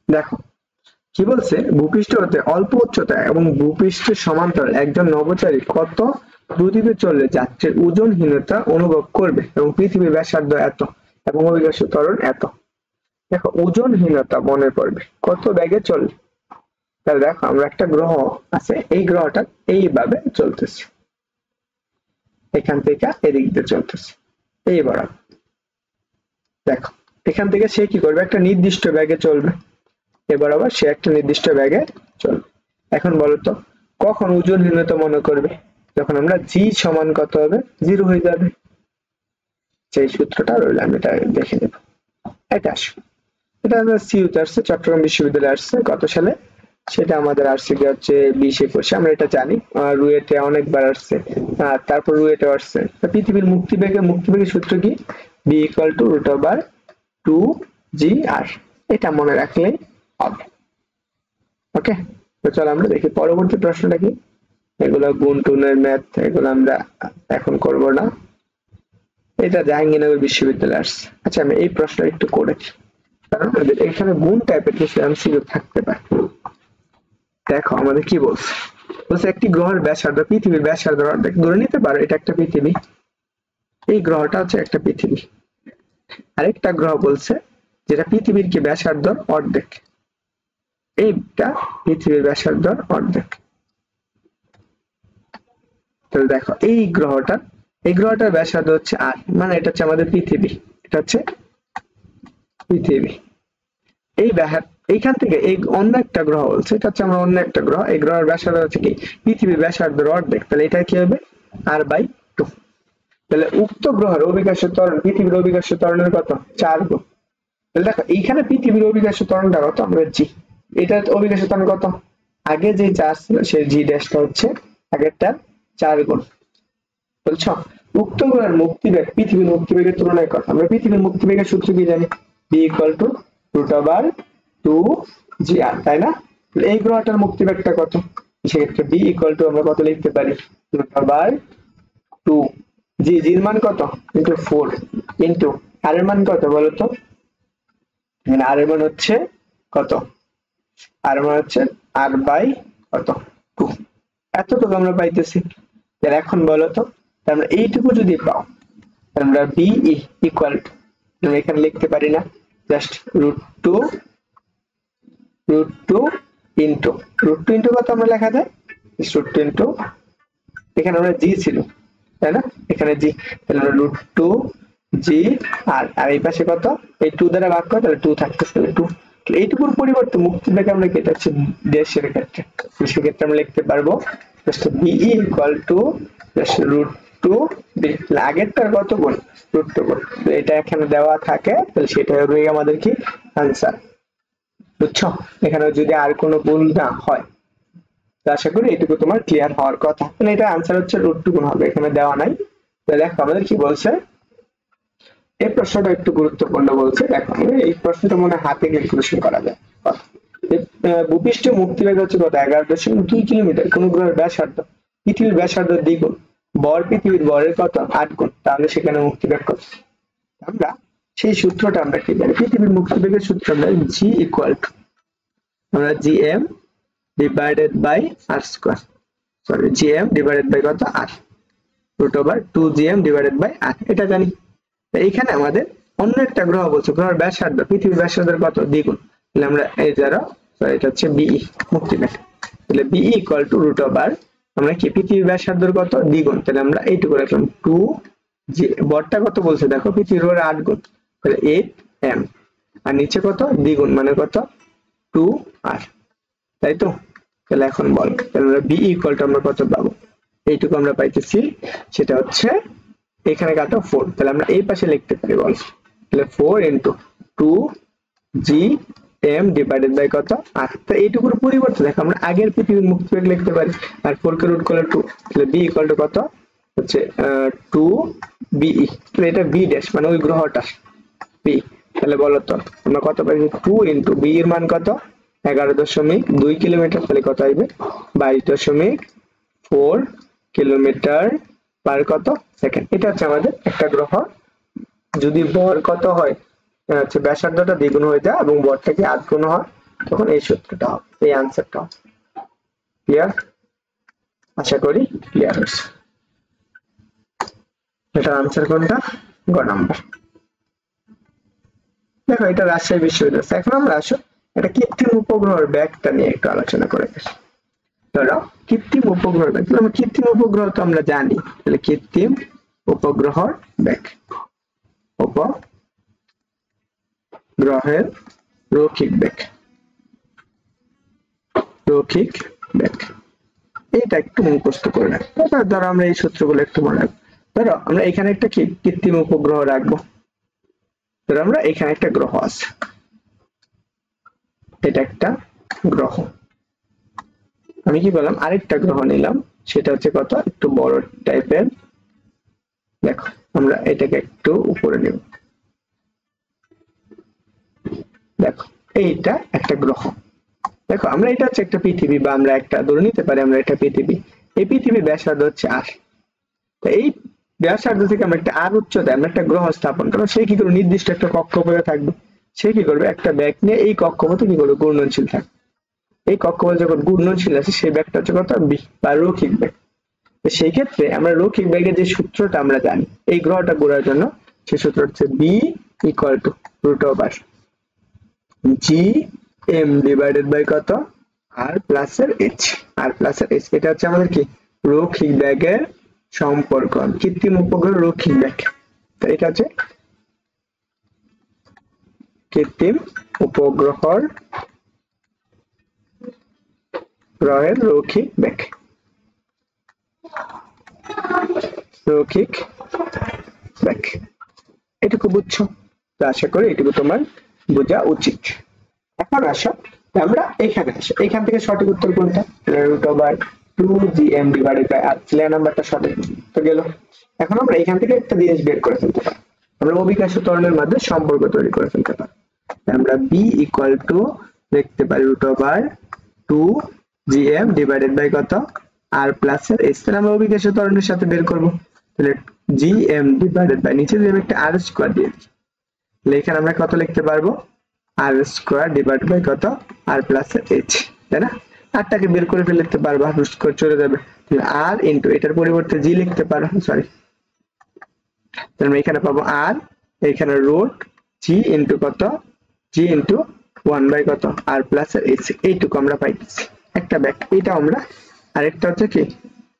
দেখো কি বলছে, ভূপৃষ্ঠ হতে অল্প উচ্চতা এবং ভূপৃষ্ঠের সমান্তরাল একজন নভোচারী কত দ্রুতিতে চললে যাত্রীর ওজনহীনতা অনুভব করবে এবং পৃথিবীর ব্যাসার্ধ এত এবং অভিকর্ষ ত্বরণ এত। দেখো ওজনহীনতা মনে পড়বে কত বেগে চললে। তাহলে দেখো আমরা একটা গ্রহ আছে, এই গ্রহটা এইভাবে চলতেছে, এখান থেকে এদিক দিয়ে চলতেছে এই বরাবর। দেখো এখান থেকে সে কি করবে, একটা নির্দিষ্ট বেগে চলবে, এবার আবার সে একটা নির্দিষ্ট বেগে চলবে। এখন বলতো কখন ওজনহীনতা মনে করবে? যখন আমরা জি সমান কত হবে 0 হয়ে যাবে। সেই সূত্রটা রইল, আমি এটা দেখে দেব। এটা আসো, এটা আমরা সিইউতে আসছে, চট্টগ্রাম বিশ্ববিদ্যালয়ে আসছে কত সালে, সেটা আমাদের আসছে কি হচ্ছে 2021, আমরা এটা জানি। রুয়েটে অনেকবার আসছে, তারপর রুয়েটে আসছে। পৃথিবীর মুক্তিবেগের সূত্র কি? বি ইকুয়াল টু √2GR, এটা মনে রাখলেই হবে। ওকে, তো চলো আমরা দেখি পরবর্তী প্রশ্নটা কি। এগুলো গুণ টুনের ম্যাথ, এগুলো আমরা এখন করব না, এটা জাহাঙ্গীরনগর বিশ্ববিদ্যালয়ে আসছে। আচ্ছা আমি এই প্রশ্নটা একটু করেছি কারণ এখানে গুণ টাইপের কিছু এমসিকিউ থাকতে পারে। দেখো আমাদের কি বলছে, বলছে একটি গ্রহের ব্যাসার্ধ পৃথিবীর ব্যাসার্ধ অর্ধেক, ধরে নিতে পারো এটা একটা পৃথিবী, এই গ্রহটা হচ্ছে একটা পৃথিবী। আরেকটা গ্রহ বলছে যেটা পৃথিবীর কি ব্যাসার্ধ অর্ধেক, এইটা পৃথিবীর ব্যাসার্ধ অর্ধেক। তাহলে দেখো এই গ্রহটার ব্যাসার্ধ হচ্ছে আর, মানে এটা হচ্ছে আমাদের পৃথিবী, এটা হচ্ছে পৃথিবী। এইখান থেকে এই অন্য একটা গ্রহ বলছে, এটা হচ্ছে আমরা অন্য একটা গ্রহ, এই গ্রহের ব্যাসার্ধ হচ্ছে কি পৃথিবীর ব্যাসার্ধের অর্ধেক, তাহলে এটা কি হবে r/2। তাহলে উক্ত গ্রহের অভিকর্ষ ত্বরণ পৃথিবীর অভিকর্ষ ত্বরণের কত 4 গুণ। তাহলে দেখো এইখানে পৃথিবীর অভিকর্ষ ত্বরণটা কত, আমরা জি, এটা অভিকর্ষ ত্বরণ কত, আগে যে চার্জ ছিল সেই জি ড্যাশটা হচ্ছে আগেরটার 4 গুণ। বলছো উক্ত গ্রহের মুক্তিবেগ পৃথিবীর মুক্তিবেগের তুলনায় কত? আমরা পৃথিবীর মুক্তিবেগের সূত্র কি জানি? বি ইকুয়াল টু √2GR, তাই না? এই গ্রহটার মুক্তিবেগটা কত? সেক্ষেত্রে বি ইকুয়াল টু আমরা কত লিখতে পারি √2 জি, জির মান কত ইন্টু 4 ইন্টু আর এর মান কত বলো তো? মানে আর এর মান হচ্ছে কত, আর মান হচ্ছে r/2, এতটুকু আমরা পাইতেছি। তাহলে এখন বলো তো আমরা এইটুকু যদি পাও তাহলে আমরা বি ইকুয়াল টু আমরা এখানে লিখতে পারি না, জাস্ট √2 ইন্টু কত আমরা লেখা যায় √2 ইন্টু, এখানে আমরা জি ছিল তাই না, এখানে জি, তাহলে আমরা √2G আর এই পাশে কত, এই 2 দ্বারা ভাগ করে তাহলে 2 থাকতেছে, 2। এইটুকুর পরিবর্তে মুক্তিবেগ আমরা কেটে হচ্ছে দেশের ক্ষেত্রে, সেক্ষেত্রে আমরা লিখতে পারবো just V equal to just √2B, আগেরটার কত গুণ √2 গুণ, এটা এখানে দেওয়া থাকে তাহলে সেটা হবে আমাদের কি আনসার। বুঝছো, এখানে যদি আর কোনো ভুল না হয় আশা করি এইটুকু তোমার ক্লিয়ার হওয়ার কথা। তাহলে এটা আনসার হচ্ছে √2 গুণ হবে, এখানে দেওয়া নাই। দেখো আমাদের কি বলছে, এই প্রশ্নটা একটু গুরুত্বপূর্ণ বলছে। দেখো এই প্রশ্নটা মনে হাতে ক্যালকুলেশন করা যায়। ভূপৃষ্ঠ মুক্তিবেগ হচ্ছে কত 11.2 কিলোমিটার, কোন গ্রহের ব্যাসার্ধ পৃথিবীর ব্যাসার্ধ দ্বিগুণ, ভর পৃথিবীর ভরের কত 8 গুণ, তাহলে সেখানে মুক্তিবেগ কত? আমরা সেই সূত্রটা আমরা কি জানি, পৃথিবীর মুক্তিবেগের সূত্র আমরা জি ইকুয়াল টু আমরা gm divided by R square, sorry gm divided by কত r, root over 2gm divided by r, এটা জানি। এইখানে আমাদের অন্য একটা গ্রহ বলছে, গ্রহের ব্যাসার্ধ পৃথিবীর ব্যাসার্ধের কত দ্বিগুণ, তাহলে আমরা এই যারা এটা হচ্ছে বিই মুক্তি বেগ, তাহলে V E equal to root over আমরা কি পৃথিবীর ব্যাসার্ধের কত দ্বিগুণ, তাহলে আমরা এইটুকু রাখলাম 2 জি, বড়টা কত বলছে দেখো পৃথিবীর উপরে 8 গুণ, তাহলে 8 m, আর নিচে কত দ্বিগুণ মানে কত 2 r, তাই তো। তাহলে এখন বল, তাহলে আমরা বিই ইকুয়াল টু আমরা কত পাবো, এইটুকু আমরা পাইতেছি, সেটা হচ্ছে এখানে কাটো 4, তাহলে আমরা এই পাশে লিখতে পারি বল, তাহলে 4 into 2 G M divided by কত আর, তো এইটুকুর পরিবর্তে দেখো আমরা আগের পৃথিবীর মুক্তিবেগ লিখতে পারি, আর 4 কে রুট করলে 2, তাহলে বি ইকুয়াল টু কত হচ্ছে 2 বিই, তাহলে এটা বি ড্যাশ মানে ওই গ্রহটা বি, তাহলে বলো তো আমরা কত পাইছি 2 ইনটু বি এর মান কত 11.2 কিলোমিটার, তাহলে কত আসবে 22.4 কিলোমিটার পার কত সেকেন্ড। এটা হচ্ছে আমাদের একটা গ্রহ যদি ভর কত হয় হচ্ছে ব্যাসার্ধটা দ্বিগুণ হয়ে যায় এবং ভরটা কি 8 গুণ হয়, তখন এই সূত্রটা হবে, এই আনসারটা হবে। ক্লিয়ার? আশা করি ক্লিয়ার হয়েছে। এটা আনসার কোনটা? গ নাম্বার। দেখো এটা রাজশাহী বিশ্ববিদ্যালয়। এখন আমরা আসো এটা কৃত্রিম উপগ্রহের ব্যাগটা নিয়ে একটু আলোচনা করে আসি। ধরো কৃত্রিম উপগ্রহ ব্যাগ, আমরা কৃত্রিম উপগ্রহ তো আমরা জানি, তাহলে কৃত্রিম উপগ্রহের ব্যাগ, উপগ্রহের রৈখিক ব্যাগ, রৈখিক ব্যাগ এইটা একটু মুখস্থ করে রাখ। তারপর ধরো আমরা এই সূত্রগুলো একটু মনে রাখবো। ধরো আমরা এখানে একটা কি কৃত্রিম উপগ্রহ রাখবো, ধরো আমরা এখানে একটা গ্রহ আছে, এটা একটা গ্রহ, আমি কি বললাম আরেকটা গ্রহ নিলাম, সেটা হচ্ছে কত একটু বড় টাইপের, দেখো আমরা এটাকে একটু উপরে নেব, দেখো এইটা একটা গ্রহ, দেখো আমরা এটা হচ্ছে একটা পৃথিবী বা আমরা একটা ধরে নিতে পারি আমরা এটা পৃথিবী, এই পৃথিবীর ব্যাসার্ধ হচ্ছে r, তো এই ব্যাসার্ধ থেকে আমরা একটা r উচ্চতায় আমরা একটা গ্রহ স্থাপন করব, সে কি করবে নির্দিষ্ট একটা কক্ষপথে থাকবে, সে কি করবে একটা ব্যাগ নিয়ে এই কক্ষপথে কি করবে ঘূর্ণনশীল থাকবে, এই কক্ষপথে যখন ঘূর্ণনশীল আছে সেই ব্যাগটা হচ্ছে কত বি বা রৈখিক ব্যাগ। তো সেই ক্ষেত্রে আমরা রৈখিক ব্যাগের যে সূত্রটা আমরা জানি এই গ্রহটা ঘোরার জন্য, সেই সূত্র হচ্ছে V equal to root over G M divided by কত আর প্লাস এর এইচ, আর প্লাস এর এইচ, এটা হচ্ছে আমাদের কি রৈখিক ব্যাগের সম্পর্ক, কৃত্রিম উপগ্রহ রৈখিক ব্যাগ। তো এটা হচ্ছে কৃত্রিম উপগ্রহের গ্রহের রৈখিক ব্যাগ, রৈখিক ব্যাগ এটুকু বুঝছো? তো আশা করি এটুকু তোমার বোঝা উচিত। এখন আসো আমরা এখানে আসো, এখান থেকে সঠিক উত্তর কোনটা, root over 2gm divided by r, তাহলে নাম্বারটা সঠিক তো গেল। এখন আমরা এখান থেকে একটা জিনিস বের করে ফেলতে পারি, আমরা অভিকাশ ত্বরণের মধ্যে সম্পর্ক তৈরি করে ফেলতে পারি, আমরা b ইকুয়াল টু লিখতে পারি root over 2gm divided by কত r প্লাস এর h, তাহলে আমরা অভিকাশ ত্বরণের সাথে বের করব, তাহলে gm ডিভাইডেড বাই নিচে যদি আমি একটা r স্কয়ার দিয়ে দিই, তাহলে এখানে আমরা কত লিখতে পারবো আর স্কয়ার ডিভাইড বাই কত আর প্লাস এইচ, তাই না? আরটাকে বের করে ফেলে লিখতে পারবো, আর স্কয়ার চলে যাবে, তাহলে আর ইনটু এটার পরিবর্তে জি লিখতে পারো, সরি, তাহলে আমরা এখানে পাবো আর, এখানে রুট জি ইনটু কত জি ইনটু 1 বাই কত আর প্লাস এইচ, এইটুকু আমরা পাইতেছি একটা ব্যাগ। এটা আমরা আরেকটা হচ্ছে কি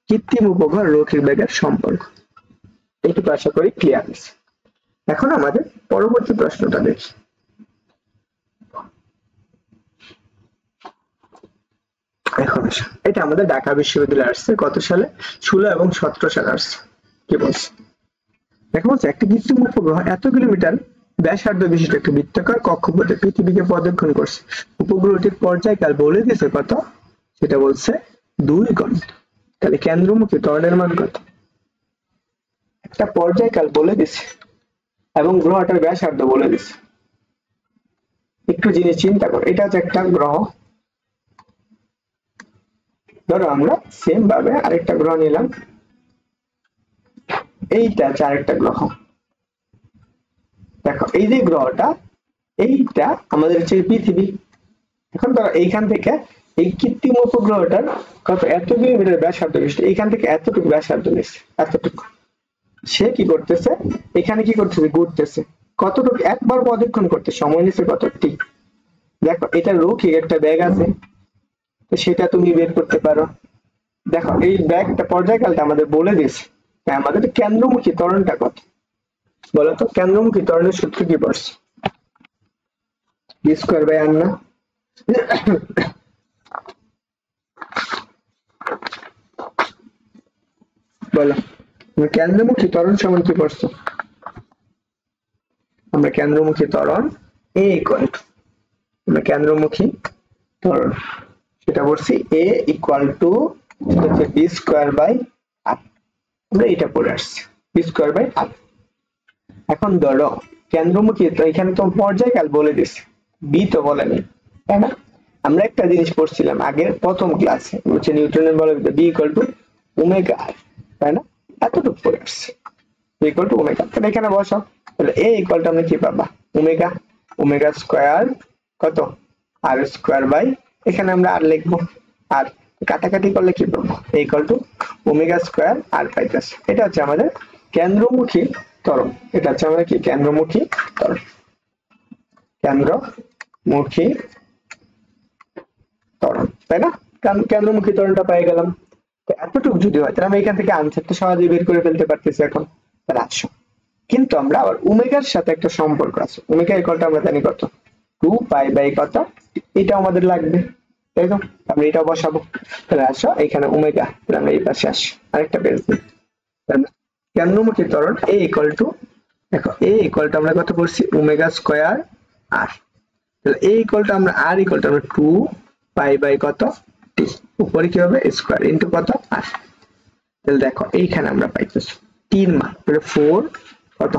কৃত্রিম উপগ্রহ রৈখিক ব্যাগের সম্পর্ক, এইটুকু আশা করি ক্লিয়ার আছে। এখন আমাদের পরবর্তী প্রশ্নটা দেখি। এখন এটা আমাদের ঢাকা বিশ্ববিদ্যালয়ে আসছে কত সালে, 16 এবং 17 সালে আসছে। কি বলছে দেখো, বলছে একটা কৃত্রিম উপগ্রহ এত কিলোমিটার ব্যাসার্ধ বিশিষ্ট একটা বৃত্তাকার কক্ষপথে পৃথিবীকে প্রদক্ষিণ করছে, উপগ্রহটির পর্যায়কাল বলে দিয়েছে কত, সেটা বলছে 2 ঘন্টা, তাহলে কেন্দ্রমুখী ত্বরণের মান কত, একটা পর্যায়কাল বলে দিছে এবং গ্রহটার ব্যাসার্ধ বলে দিছে। একটু জিনিস চিন্তা করো, এটা হচ্ছে একটা গ্রহ, ধরো আমরা সেম ভাবে আরেকটা গ্রহ নিলাম, এইটা হচ্ছে আরেকটা গ্রহ, দেখো এই যে গ্রহটা এইটা আমাদের হচ্ছে পৃথিবী। এখন ধরো এইখান থেকে এই কৃত্রিম উপগ্রহটার কত এত কিলোমিটার ব্যাসার্ধ বিশিষ্ট, এখান থেকে এতটুকু ব্যাসার্ধ নিচ্ছে, এতটুকু। সে কি করতেছে, এখানে কি করতেছে, ঘুরতেছে। কতটুকু, একবার প্রদক্ষিণ করতে সময় নিচ্ছে কত টি। দেখো এটা রোকে একটা ব্যাগ আছে, তো সেটা তুমি বের করতে পারো। দেখো এই ব্যাগটা পর্যায়কালটা আমাদের বলে দিয়েছে, তাই আমাদের কেন্দ্রমুখী ত্বরণটা কত বলতো? কেন্দ্রমুখী ত্বরণের সূত্র কি পড়ছে? বি স্কয়ার বাই আর না? বলো, কেন্দ্রমুখী ত্বরণ সমান কি পড়ছো? আমরা কেন্দ্রমুখী ত্বরণ এ ইকুয়াল টু, আমরা কেন্দ্রমুখী ত্বরণ সেটা বলছি এ ইকুয়াল টু হচ্ছে বি স্কয়ার বাই আর। আমরা এটা পড়ে আসছি বি স্কয়ার বাই আর। এখন ধরো কেন্দ্রমুখী, তো এখানে তো পর্যায়কাল বলে দিছে, বি তো বলেনি, তাই না? আমরা একটা জিনিস পড়ছিলাম আগের প্রথম ক্লাসে, হচ্ছে নিউটনের বলে বি ইকুয়াল টু ওমেগা আর, তাই না? এতটুকু পড়ে আসছে বি ইকুয়াল টু ওমেগা। তাহলে এখানে বসাও, তাহলে এ ইকুয়াল টু আমরা কি পাবা? ওমেগা, ওমেগা স্কয়ার কত আর স্কয়ার বাই, এখানে আমরা আর লিখবো, আর কাটাকাটি করলে কি পাবো? এ ইকুয়াল টু ওমেগা স্কয়ার আর পাইতেছে। এটা হচ্ছে আমাদের কেন্দ্রমুখী ত্বরণ, এটা হচ্ছে আমাদের কি কেন্দ্রমুখী ত্বরণ, কেন্দ্রমুখী ত্বরণ, তাই না? কেন্দ্রমুখী ত্বরণটা পেয়ে গেলাম। তো এতটুকু যদি হয় তাহলে আমরা এখান থেকে আনসারটা সহজেই বের করে ফেলতে পারতেছি এখন। তাহলে আসো, কিন্তু আমরা আবার ওমেগার সাথে একটা সম্পর্ক আছে, ওমেগা ইকুয়ালটা আমরা জানি কত, 2 পাই বাই কত, এটা আমাদের লাগবে, তাই তো? আমরা এটা বসাবো। তাহলে আসো এখানে ওমেগা, তাহলে আমরা এই পাশে আসি, আরেকটা পেজ দিই। কেন্দ্রমুখী ত্বরণ এ ইকুয়াল টু, দেখো এ ইকুয়াল টু আমরা কত করছি, ওমেগা স্কয়ার আর, তাহলে এ ইকুয়াল টু আমরা আর ইকুয়াল টু আমরা 2 পাই বাই কত টি, উপরে কি হবে স্কয়ার ইনটু কত আর। তাহলে দেখো এইখানে আমরা পাইতেছি 3 মান, তাহলে 4 কত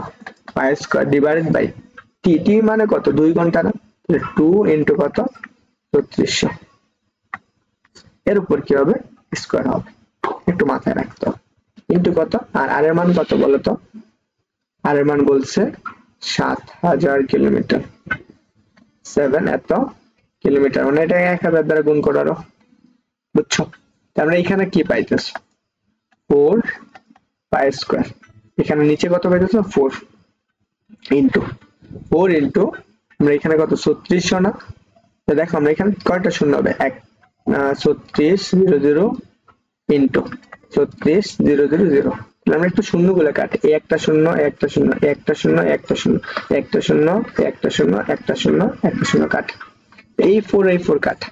pi square divided by T, টি মানে কত 2 ঘন্টা না, তাহলে 2 ইনটু কত 3600, এর উপর কি হবে স্কয়ার হবে, একটু মাথায় রাখতে হবে, ইনটু কত আর আর এর মান কত বলো তো? আর এর মান বলছে 7000 কিলোমিটার, 7 এত কিলোমিটার, মানে এটা 1000 দ্বারা গুণ করো, বুঝছো? তাহলে এখানে কি পাইতেছ 4 পাই স্কয়ার, এখানে নিচে কত পাইতেছ 4 ইনটু 4 ইনটু আমরা এখানে কত 3600 না? তো দেখো আমরা এখানে কয়টা শূন্য হবে, 3600 ইনটু 36000, আমরা একটু শূন্য গুলো কাটি, একটা শূন্য একটা শূন্য একটা শূন্য একটা শূন্য একটা শূন্য একটা শূন্য একটা শূন্য একটা শূন্য কাটি, এই 4 এই 4 কাটা,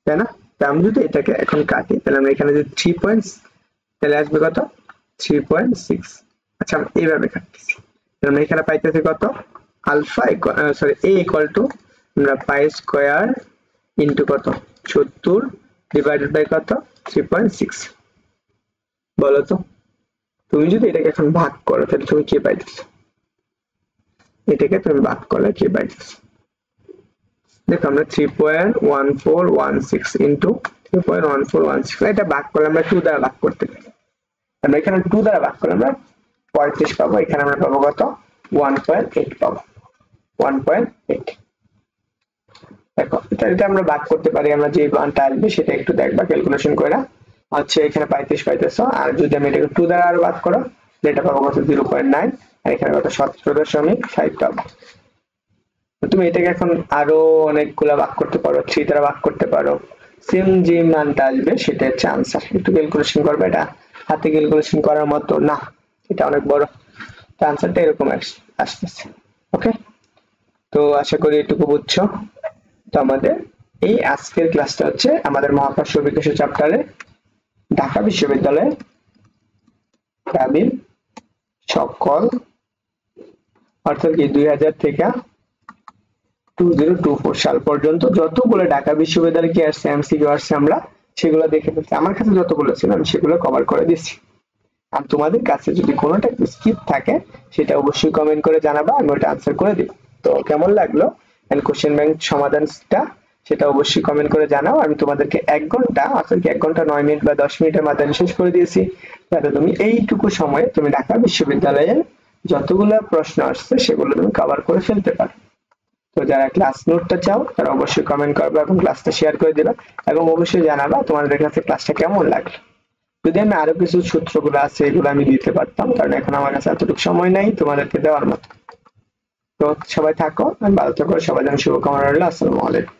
তাই না? আমি যদি এটাকে এখন কাটি তাহলে আমরা এখানে যদি 3 পয়েন্ট, তাহলে আসবে কত 3.6। আচ্ছা আমরা এইভাবে কাটতেছি, তাহলে আমরা এখানে পাইতেছি কত alpha sorry A equal to আমরা পাই স্কয়ার ইনটু কত 70 ডিভাইডেড বাই কত 3.6। বলো তো তুমি যদি এটাকে এখন ভাগ করো তাহলে তুমি কি পাইতেছো? এটাকে তুমি ভাগ করলে কি পাইতেছো? দেখো আমরা 3.1416 ইনটু 3.1416, এটা ভাগ করলে আমরা 2 দ্বারা ভাগ করতে পারি, আমরা এখানে 2 দ্বারা ভাগ করলে আমরা 35 পাবো, এখানে আমরা পাবো কত 1.8 পাবো, 1.8। দেখো এটা আমরা ভাগ করতে পারি, আমরা যে মানটা আসবে সেটা একটু দেখবা ক্যালকুলেশন করে। আচ্ছা এখানে 35 পাইতেছো, আর যদি আমি এটাকে 2 দ্বারা আর ভাগ করো এটা পাবো কত 0.9, আর এখানে কত 17.5 পাবো। তুমি এটাকে এখন আরো অনেকগুলা ভাগ করতে পারো, 3 দ্বারা ভাগ করতে পারো, সেম যে মানটা আসবে সেটা হচ্ছে आंसर। একটু ক্যালকুলেশন করবে, এটা হাতে ক্যালকুলেশন করার মতো না, এটা অনেক বড়, তো आंसरটা এরকম আসছে। ওকে, তো আশা করি এটুকু বুঝছো। তো আমাদের এই আজকের ক্লাসটা হচ্ছে আমাদের মহাকর্ষ বিকাশের চ্যাপ্টারে ঢাকা বিশ্ববিদ্যালয়ে সকল অর্থাৎ কি 2000 থেকে 2024 সাল পর্যন্ত যতগুলো ঢাকা বিশ্ববিদ্যালয়ে কি আসছে এমসিকিউ আসছে আমরা সেগুলো দেখে ফেলছি। আমার কাছে যতগুলো ছিল আমি সেগুলো কভার করে দিচ্ছি, আর তোমাদের কাছে যদি কোনোটা স্কিপ থাকে সেটা অবশ্যই কমেন্ট করে জানাবা, আমি ওটা আনসার করে দিব। তো কেমন লাগলো এন্ড কোশ্চেন ব্যাংক সমাধানটা সেটা অবশ্যই কমেন্ট করে জানাও। আমি তোমাদেরকে 1 ঘন্টা অর্থাৎ 1 ঘন্টা 9 মিনিট বা 10 মিনিটের মাধ্যমে শেষ করে দিয়েছি, যাতে তুমি এইটুকু সময়ে তুমি ঢাকা বিশ্ববিদ্যালয়ের যতগুলো প্রশ্ন আসছে সেগুলো তুমি কভার করে ফেলতে পারো। তো তো যারা ক্লাস নোটটা চাও তারা অবশ্যই কমেন্ট করবে এবং ক্লাসটা শেয়ার করে দিবে এবং অবশ্যই জানাবা তোমাদের কাছে ক্লাসটা কেমন লাগলো। যদি আমি আরো কিছু সূত্রগুলো আছে এগুলো আমি দিতে পারতাম, কারণ এখন আমার কাছে এতটুকু সময় নাই তোমাদেরকে দেওয়ার মতো। তো সবাই থাকো, ভালো থাকো, সবাই যেন শুভকামনা রইলো। আসসালামু আলাইকুম।